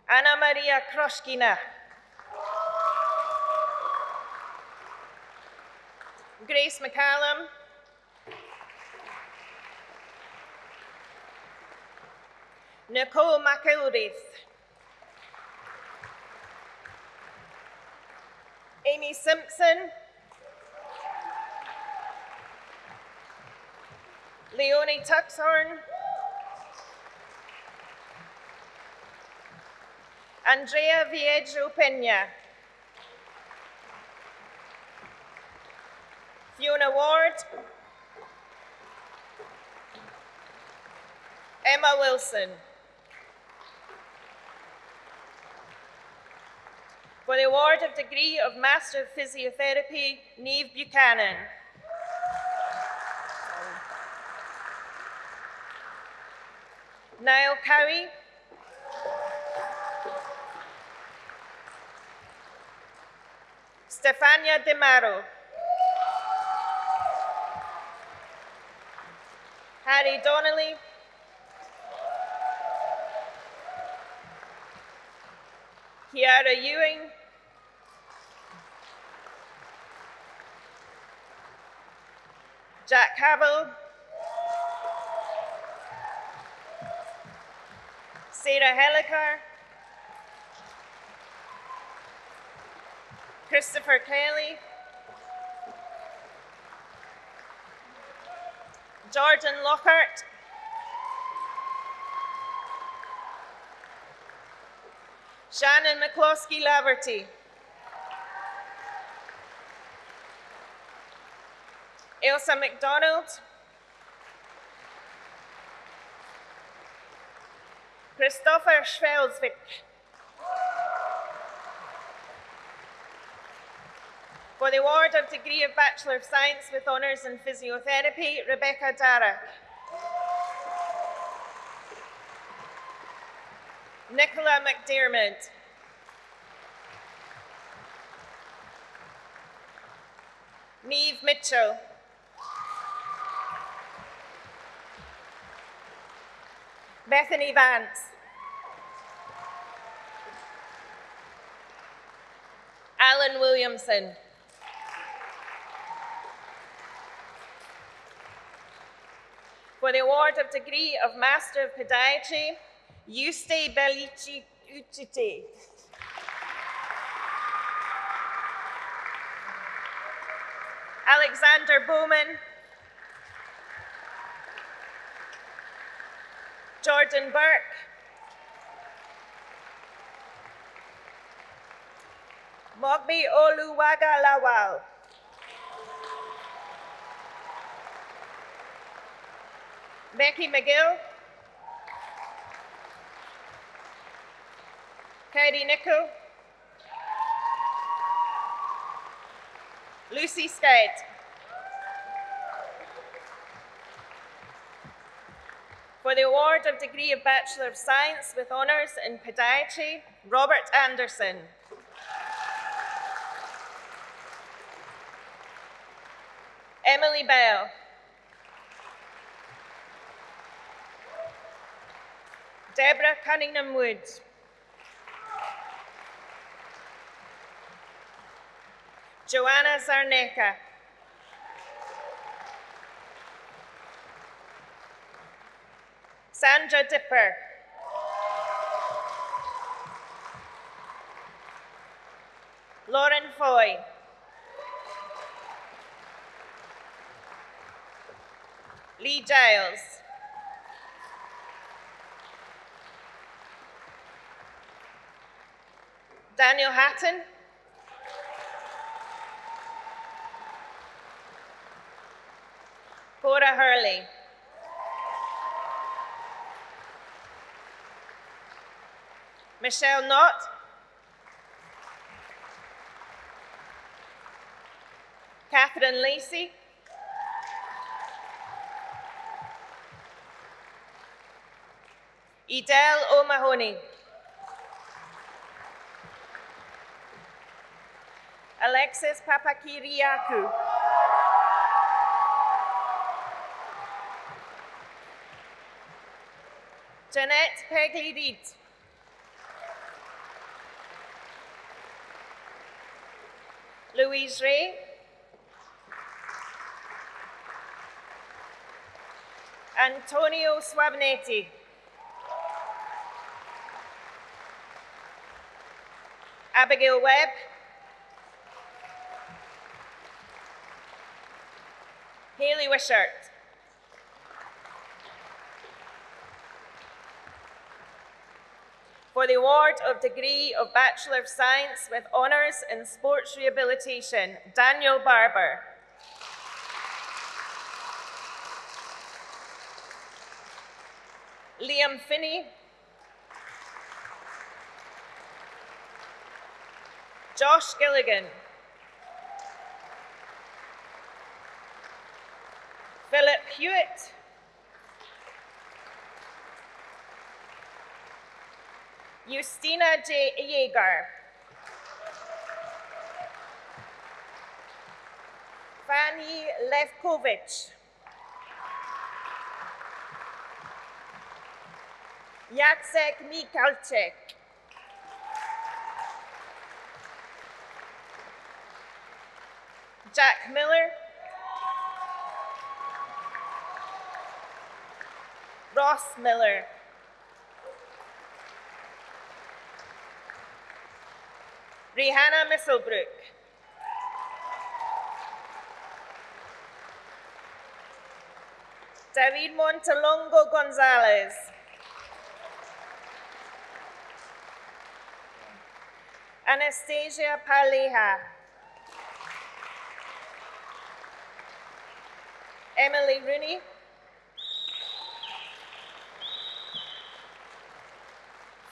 Anna Maria Kroshkina. Grace McCallum. Nicole McIlraith. Amy Simpson. Leonie Tuxhorn. Andrea Viejo Pena. Fiona Ward. Emma Wilson. For the award of degree of Master of Physiotherapy, Niamh Buchanan. Niall Cowie. Stefania DeMaro. Harry Donnelly. Kiara Ewing. Jack Havel. Sarah Helliker. Christopher Kelly. Jordan Lockhart. Shannon McCloskey-Laverty. Elsa McDonald. Christopher Schwelsvik. For the award of degree of Bachelor of Science with Honours in Physiotherapy, Rebecca Darragh. Nicola McDermott. Niamh Mitchell. Bethany Vance. Alan Williamson. For the award of degree of Master of Podiatry, Yuste Bellici Uchite. Alexander Bowman. Jordan Burke. Mogbi Oluwaga Lawal. Becky McGill. Katie Nichol. Lucy Skate. For the award of degree of Bachelor of Science with Honours in Podiatry, Robert Anderson. Emily Bell. Deborah Cunningham-Wood. Joanna Zarneka. Sandra Dipper. Lauren Foy. Lee Giles. Daniel Hatton. Cora Hurley. Michelle Knott. Catherine Lacey. Edel O'Mahony. Alexis Papakiriakou. Jeanette Pegley-Reid. Louise Ray. Antonio Suavenetti. Abigail Webb. Hayley Wishart. For the award of degree of Bachelor of Science with Honours in Sports Rehabilitation, Daniel Barber. Liam Finney. Josh Gilligan. Philip Hewitt. Justina J. Yeager. Fanny Levkovich. Jacek Mikalczyk. Jack Miller. Ross Miller. Rihanna Misselbrook. David Montalongo Gonzalez. Anastasia Paleja. Emily Rooney.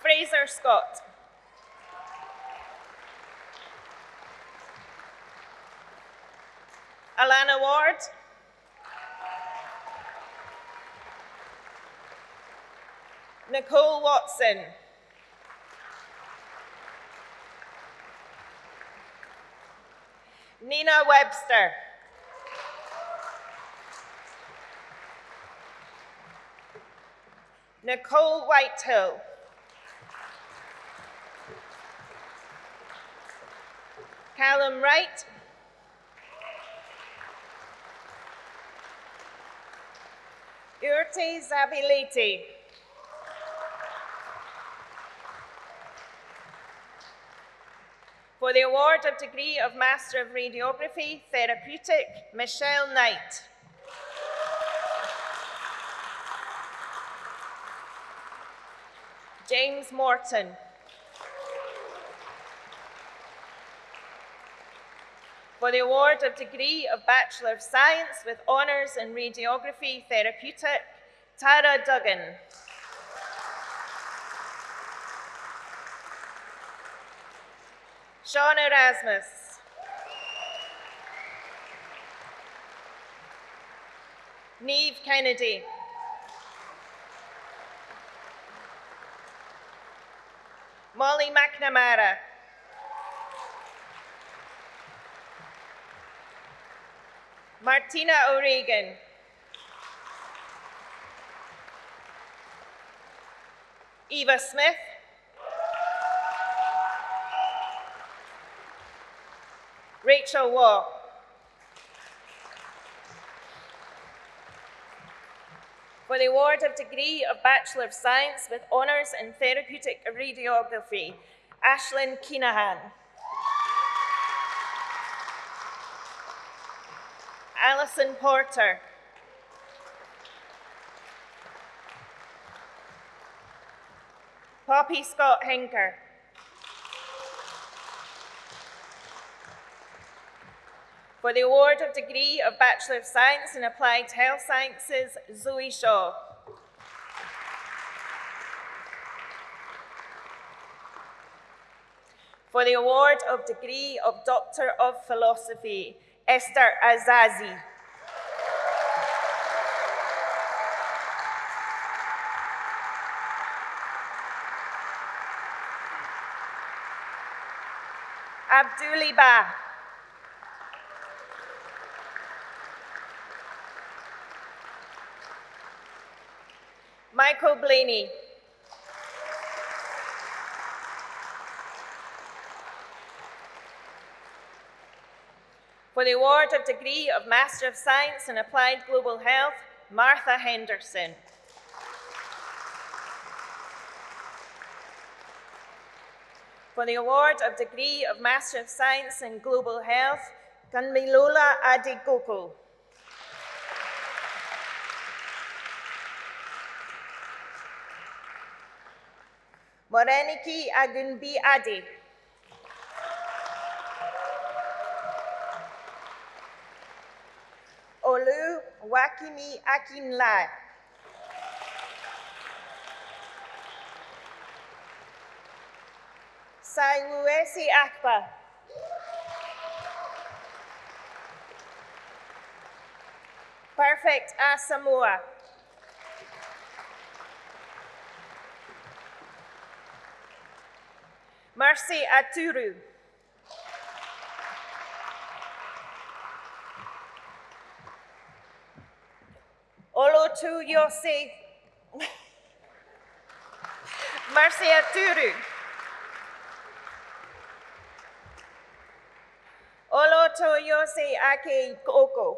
Fraser Scott. Alana Ward. Nicole Watson. Nina Webster. Nicole Whitehill. Callum Wright. Urte Zabilete. For the award of degree of Master of Radiography, Therapeutic, Michelle Knight. James Morton. For the award of degree of Bachelor of Science with Honours in Radiography, Therapeutic, Tara Duggan. Sean Erasmus. Neve Kennedy. Molly McNamara. Martina O'Regan. Eva Smith, Rachel Waugh, for the award of degree of Bachelor of Science with Honours in Therapeutic Radiography, Ashlyn Keenahan, Alison Porter, Poppy Scott Hinker, for the award of degree of Bachelor of Science in Applied Health Sciences, Zoe Shaw, for the award of degree of Doctor of Philosophy, Esther Azazi, Abduli Ba, Michael Blaney, for the award of degree of Master of Science in Applied Global Health, Martha Henderson, for the award of degree of Master of Science in Global Health, Kanmilola Adigoko, Moreniki Agunbi Adi, Olu Wakimi Akinlai, Saiwuesi Akpa, Perfect Asamoah, Mercy Aturu, Olotu Yose, Mercy Aturu, Oloto Yose Ake Oko,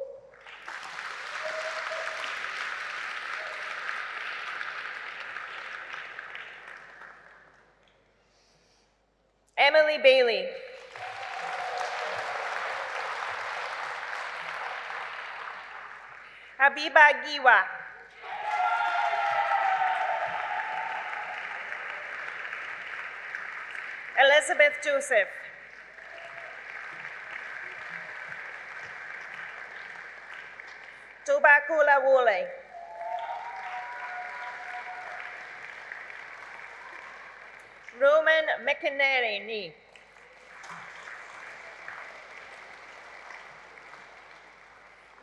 Emily Bailey, Habiba Giwa, Elizabeth Joseph, Tobakola Wole, Roman McInerney,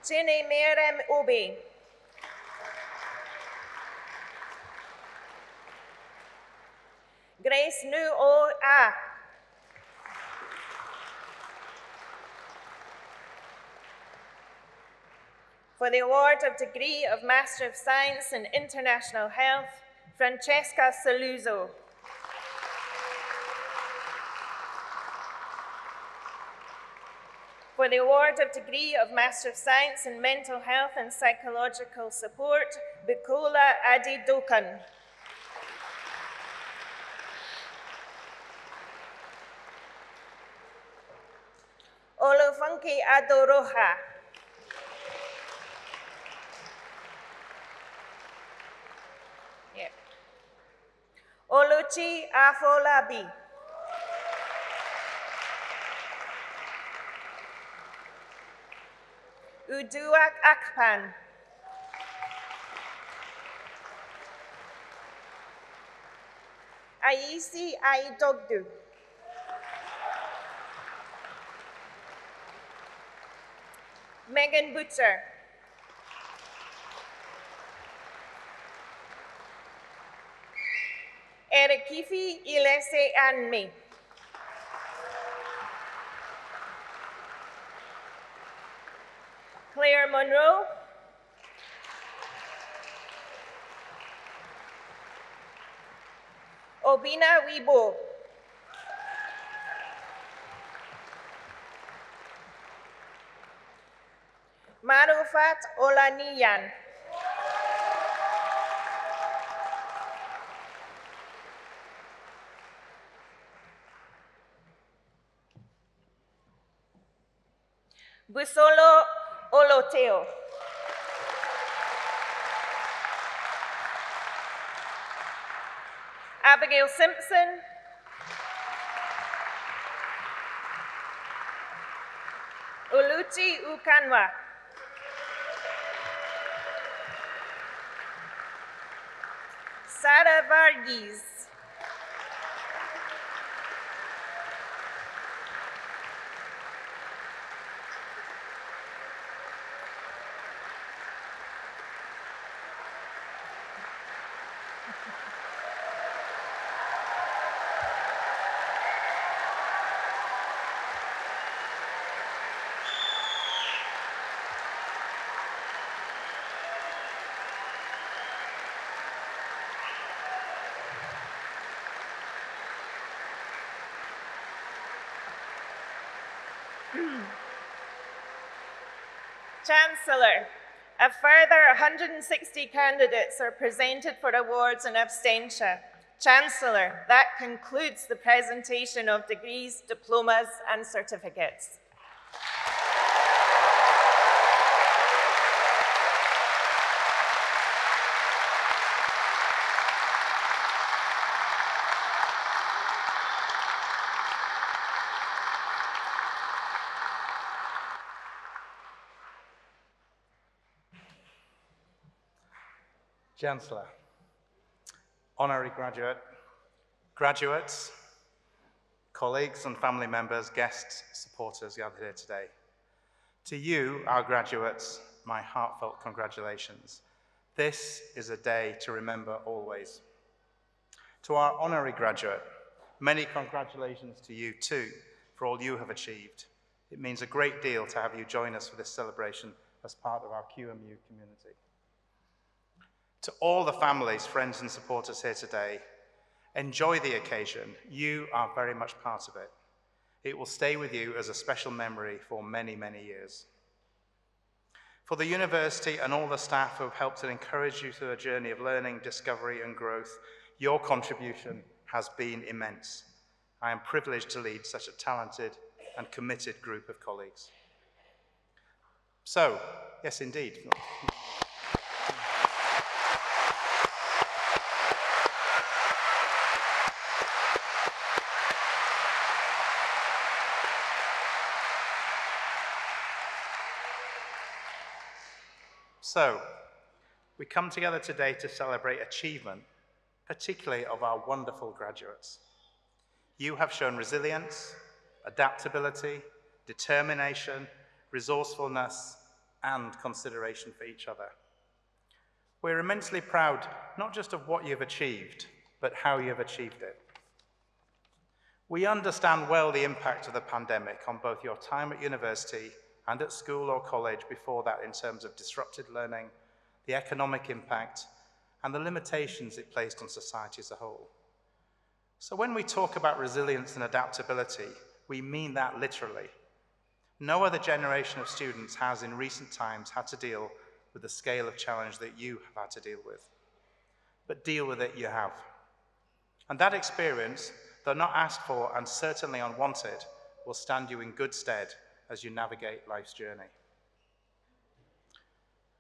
Jenny Merem Obi, Grace Nu O A, for the award of degree of Master of Science in International Health, Francesca Saluzzo, for the award of degree of Master of Science in Mental Health and Psychological Support, Bukola Adidokan, Olofunke Adoroha, Oluchi Afolabi, Uduak Akpan, Aisi Aidogdu, Megan Butcher, Erikifi Ilese Anmi, Claire Monroe, Obina Wibo. Marufat Olaniyan. Busolo Oloteo. Abigail Simpson. Oluchi Ukanwa. Sarah Varghese. Chancellor, a further 160 candidates are presented for awards in absentia. Chancellor, that concludes the presentation of degrees, diplomas and certificates. Chancellor, honorary graduate, graduates, colleagues and family members, guests, supporters gathered here today. To you, our graduates, my heartfelt congratulations. This is a day to remember always. To our honorary graduate, many congratulations to you too for all you have achieved. It means a great deal to have you join us for this celebration as part of our QMU community. To all the families, friends and supporters here today, enjoy the occasion. You are very much part of it. It will stay with you as a special memory for many, many years. For the university and all the staff who have helped to encourage you through a journey of learning, discovery and growth, your contribution has been immense. I am privileged to lead such a talented and committed group of colleagues. So, yes indeed. So, we come together today to celebrate achievement, particularly of our wonderful graduates. You have shown resilience, adaptability, determination, resourcefulness, and consideration for each other. We're immensely proud not just of what you've achieved, but how you've achieved it. We understand well the impact of the pandemic on both your time at university and at school or college before that in terms of disrupted learning, the economic impact, and the limitations it placed on society as a whole. So when we talk about resilience and adaptability, we mean that literally. No other generation of students has in recent times had to deal with the scale of challenge that you have had to deal with. But deal with it you have. And that experience, though not asked for and certainly unwanted, will stand you in good stead as you navigate life's journey.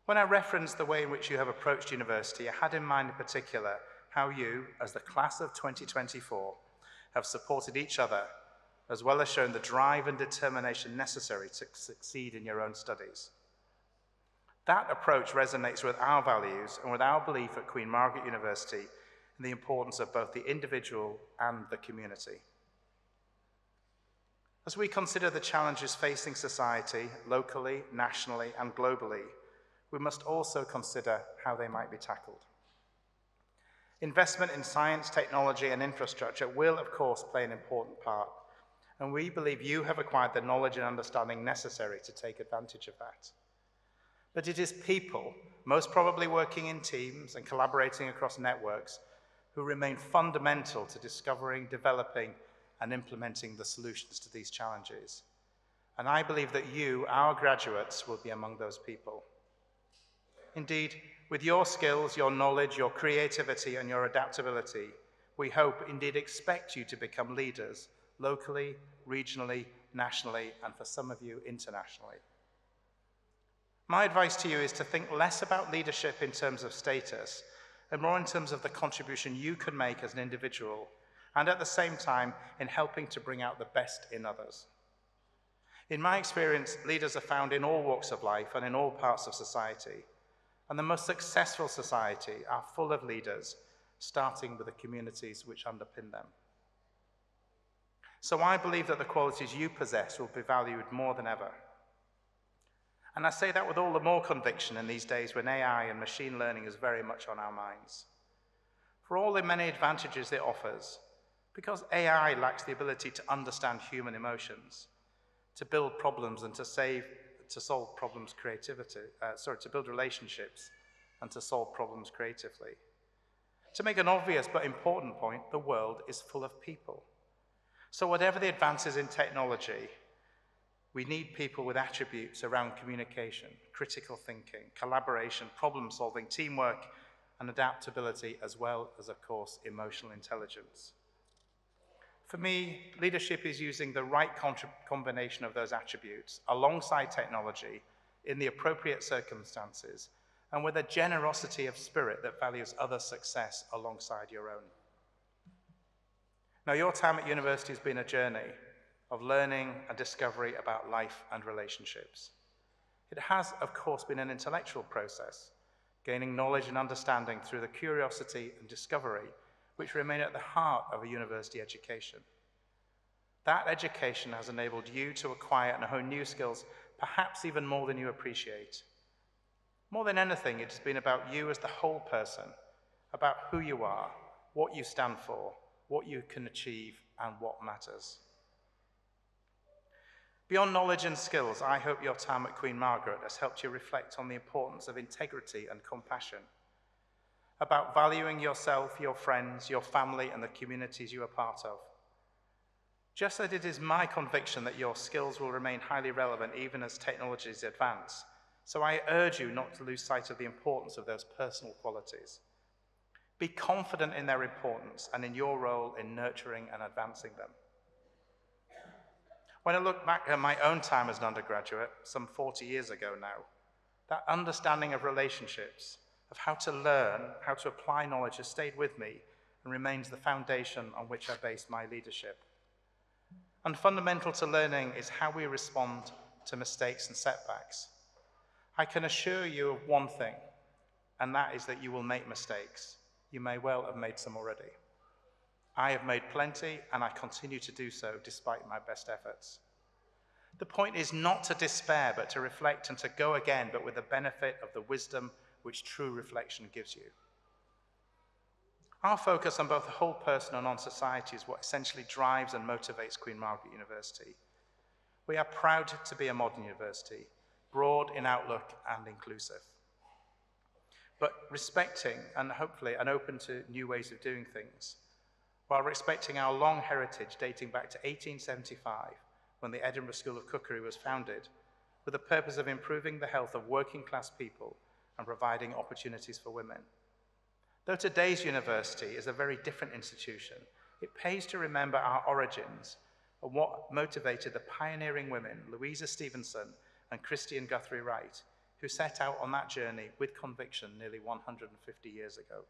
When I referenced the way in which you have approached university, I had in mind in particular how you, as the class of 2024, have supported each other, as well as shown the drive and determination necessary to succeed in your own studies. That approach resonates with our values and with our belief at Queen Margaret University in the importance of both the individual and the community. As we consider the challenges facing society, locally, nationally, and globally, we must also consider how they might be tackled. Investment in science, technology, and infrastructure will, of course, play an important part, and we believe you have acquired the knowledge and understanding necessary to take advantage of that. But it is people, most probably working in teams and collaborating across networks, who remain fundamental to discovering, developing, and implementing the solutions to these challenges. And I believe that you, our graduates, will be among those people. Indeed, with your skills, your knowledge, your creativity, and your adaptability, we hope, indeed expect you to become leaders locally, regionally, nationally, and for some of you, internationally. My advice to you is to think less about leadership in terms of status and more in terms of the contribution you can make as an individual, and at the same time in helping to bring out the best in others. In my experience, leaders are found in all walks of life and in all parts of society, and the most successful society are full of leaders, starting with the communities which underpin them. So I believe that the qualities you possess will be valued more than ever. And I say that with all the more conviction in these days when AI and machine learning is very much on our minds. For all the many advantages it offers, because AI lacks the ability to understand human emotions, to build problems and to solve problems to build relationships and to solve problems creatively. To make an obvious but important point, the world is full of people. So whatever the advances in technology, we need people with attributes around communication, critical thinking, collaboration, problem solving, teamwork, and adaptability, as well as, of course, emotional intelligence. For me, leadership is using the right combination of those attributes alongside technology in the appropriate circumstances and with a generosity of spirit that values others' success alongside your own. Now, your time at university has been a journey of learning and discovery about life and relationships. It has, of course, been an intellectual process, gaining knowledge and understanding through the curiosity and discovery which remain at the heart of a university education. That education has enabled you to acquire and hone new skills, perhaps even more than you appreciate. More than anything, it's been about you as the whole person, about who you are, what you stand for, what you can achieve, and what matters. Beyond knowledge and skills, I hope your time at Queen Margaret has helped you reflect on the importance of integrity and compassion, about valuing yourself, your friends, your family, and the communities you are part of. Just as it is my conviction that your skills will remain highly relevant even as technologies advance, so I urge you not to lose sight of the importance of those personal qualities. Be confident in their importance and in your role in nurturing and advancing them. When I look back at my own time as an undergraduate, some 40 years ago now, that understanding of relationships, of how to learn, how to apply knowledge has stayed with me and remains the foundation on which I base my leadership. And fundamental to learning is how we respond to mistakes and setbacks. I can assure you of one thing, and that is that you will make mistakes. You may well have made some already. I have made plenty, and I continue to do so despite my best efforts. The point is not to despair, but to reflect and to go again, but with the benefit of the wisdom which true reflection gives you. Our focus on both the whole person and on society is what essentially drives and motivates Queen Margaret University. We are proud to be a modern university, broad in outlook and inclusive, but respecting and hopefully and open to new ways of doing things, while respecting our long heritage dating back to 1875, when the Edinburgh School of Cookery was founded, with the purpose of improving the health of working class people and providing opportunities for women. Though today's university is a very different institution, it pays to remember our origins and what motivated the pioneering women, Louisa Stevenson and Christian Guthrie Wright, who set out on that journey with conviction nearly 150 years ago.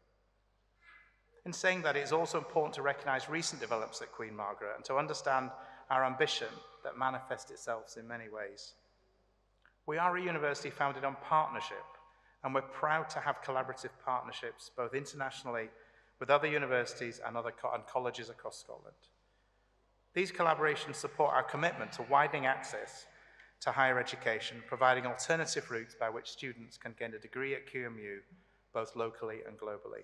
In saying that, it's also important to recognize recent developments at Queen Margaret and to understand our ambition that manifests itself in many ways. We are a university founded on partnership, and we're proud to have collaborative partnerships both internationally with other universities and colleges across Scotland. These collaborations support our commitment to widening access to higher education, providing alternative routes by which students can gain a degree at QMU, both locally and globally.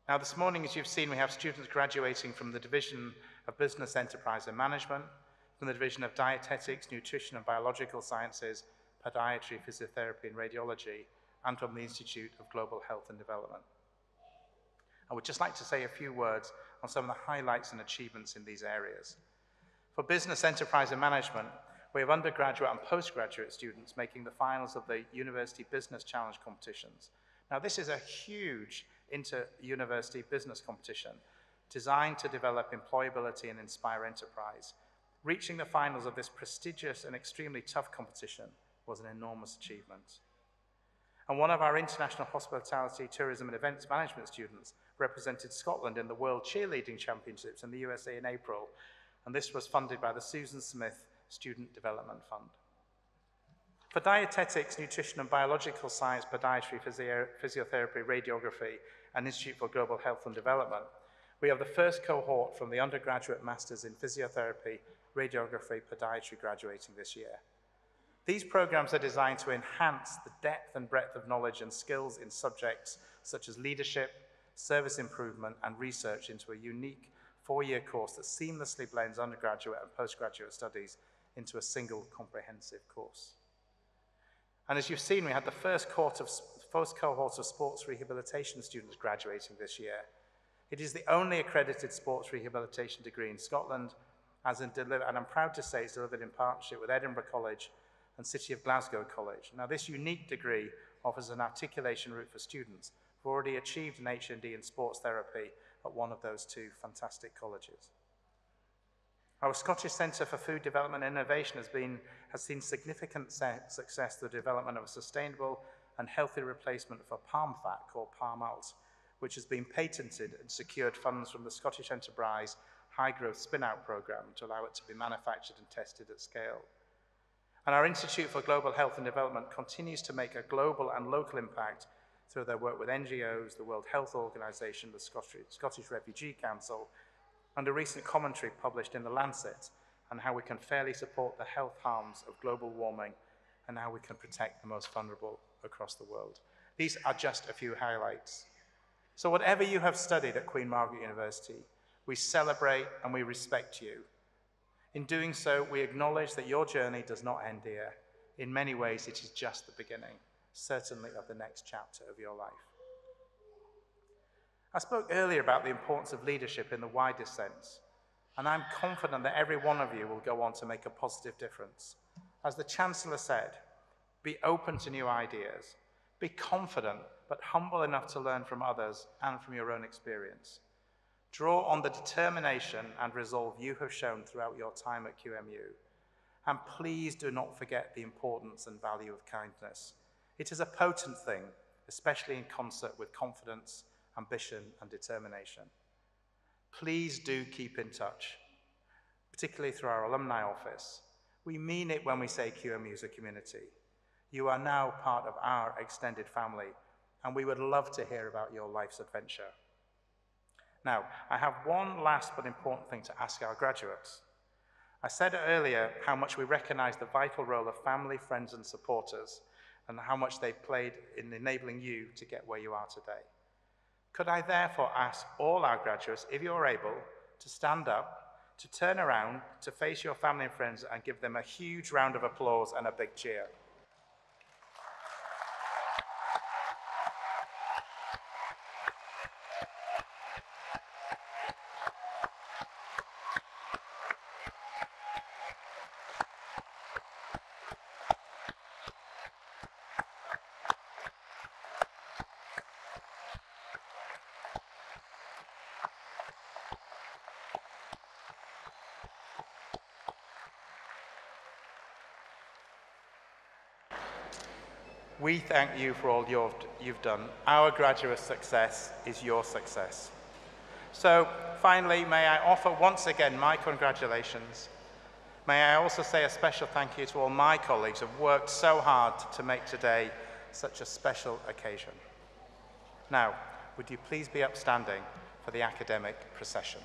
Now, this morning, as you've seen, we have students graduating from the Division of Business, Enterprise and Management, from the Division of Dietetics, Nutrition and Biological Sciences, Podiatry, Physiotherapy and Radiology, and from the Institute of Global Health and Development. I would just like to say a few words on some of the highlights and achievements in these areas. For business, enterprise and management, we have undergraduate and postgraduate students making the finals of the University Business Challenge competitions. Now, this is a huge inter-university business competition designed to develop employability and inspire enterprise. Reaching the finals of this prestigious and extremely tough competition was an enormous achievement. And one of our international hospitality, tourism and events management students represented Scotland in the World Cheerleading Championships in the USA in April, and this was funded by the Susan Smith Student Development Fund. For dietetics, nutrition and biological science, podiatry, physiotherapy, radiography, and Institute for Global Health and Development, we have the first cohort from the undergraduate masters in physiotherapy, radiography, podiatry graduating this year. These programs are designed to enhance the depth and breadth of knowledge and skills in subjects such as leadership, service improvement, and research into a unique four-year course that seamlessly blends undergraduate and postgraduate studies into a single comprehensive course. And as you've seen, we had the first cohort of sports rehabilitation students graduating this year. It is the only accredited sports rehabilitation degree in Scotland, and I'm proud to say it's delivered in partnership with Edinburgh College and City of Glasgow College. Now, this unique degree offers an articulation route for students who've already achieved an HND in sports therapy at one of those two fantastic colleges. Our Scottish Centre for Food Development and Innovation has seen significant success through the development of a sustainable and healthy replacement for palm fat called palm malt, which has been patented and secured funds from the Scottish Enterprise High Growth Spin-Out Programme to allow it to be manufactured and tested at scale. And our Institute for Global Health and Development continues to make a global and local impact through their work with NGOs, the World Health Organization, the Scottish Refugee Council, and a recent commentary published in The Lancet on how we can fairly support the health harms of global warming and how we can protect the most vulnerable across the world. These are just a few highlights. So whatever you have studied at Queen Margaret University, we celebrate and we respect you. In doing so, we acknowledge that your journey does not end here. In many ways, it is just the beginning, certainly of the next chapter of your life. I spoke earlier about the importance of leadership in the widest sense, and I'm confident that every one of you will go on to make a positive difference. As the Chancellor said, be open to new ideas, be confident but humble enough to learn from others and from your own experience. Draw on the determination and resolve you have shown throughout your time at QMU, and please do not forget the importance and value of kindness. It is a potent thing, especially in concert with confidence, ambition, and determination. Please do keep in touch, particularly through our alumni office. We mean it when we say QMU is a community. You are now part of our extended family, and we would love to hear about your life's adventure. Now, I have one last but important thing to ask our graduates. I said earlier how much we recognize the vital role of family, friends, and supporters, and how much they played in enabling you to get where you are today. Could I therefore ask all our graduates, if you're able, to stand up, to turn around, to face your family and friends, and give them a huge round of applause and a big cheer. We thank you for all you've done. Our graduate success is your success. So finally, may I offer once again my congratulations. May I also say a special thank you to all my colleagues who have worked so hard to make today such a special occasion. Now, would you please be upstanding for the academic procession?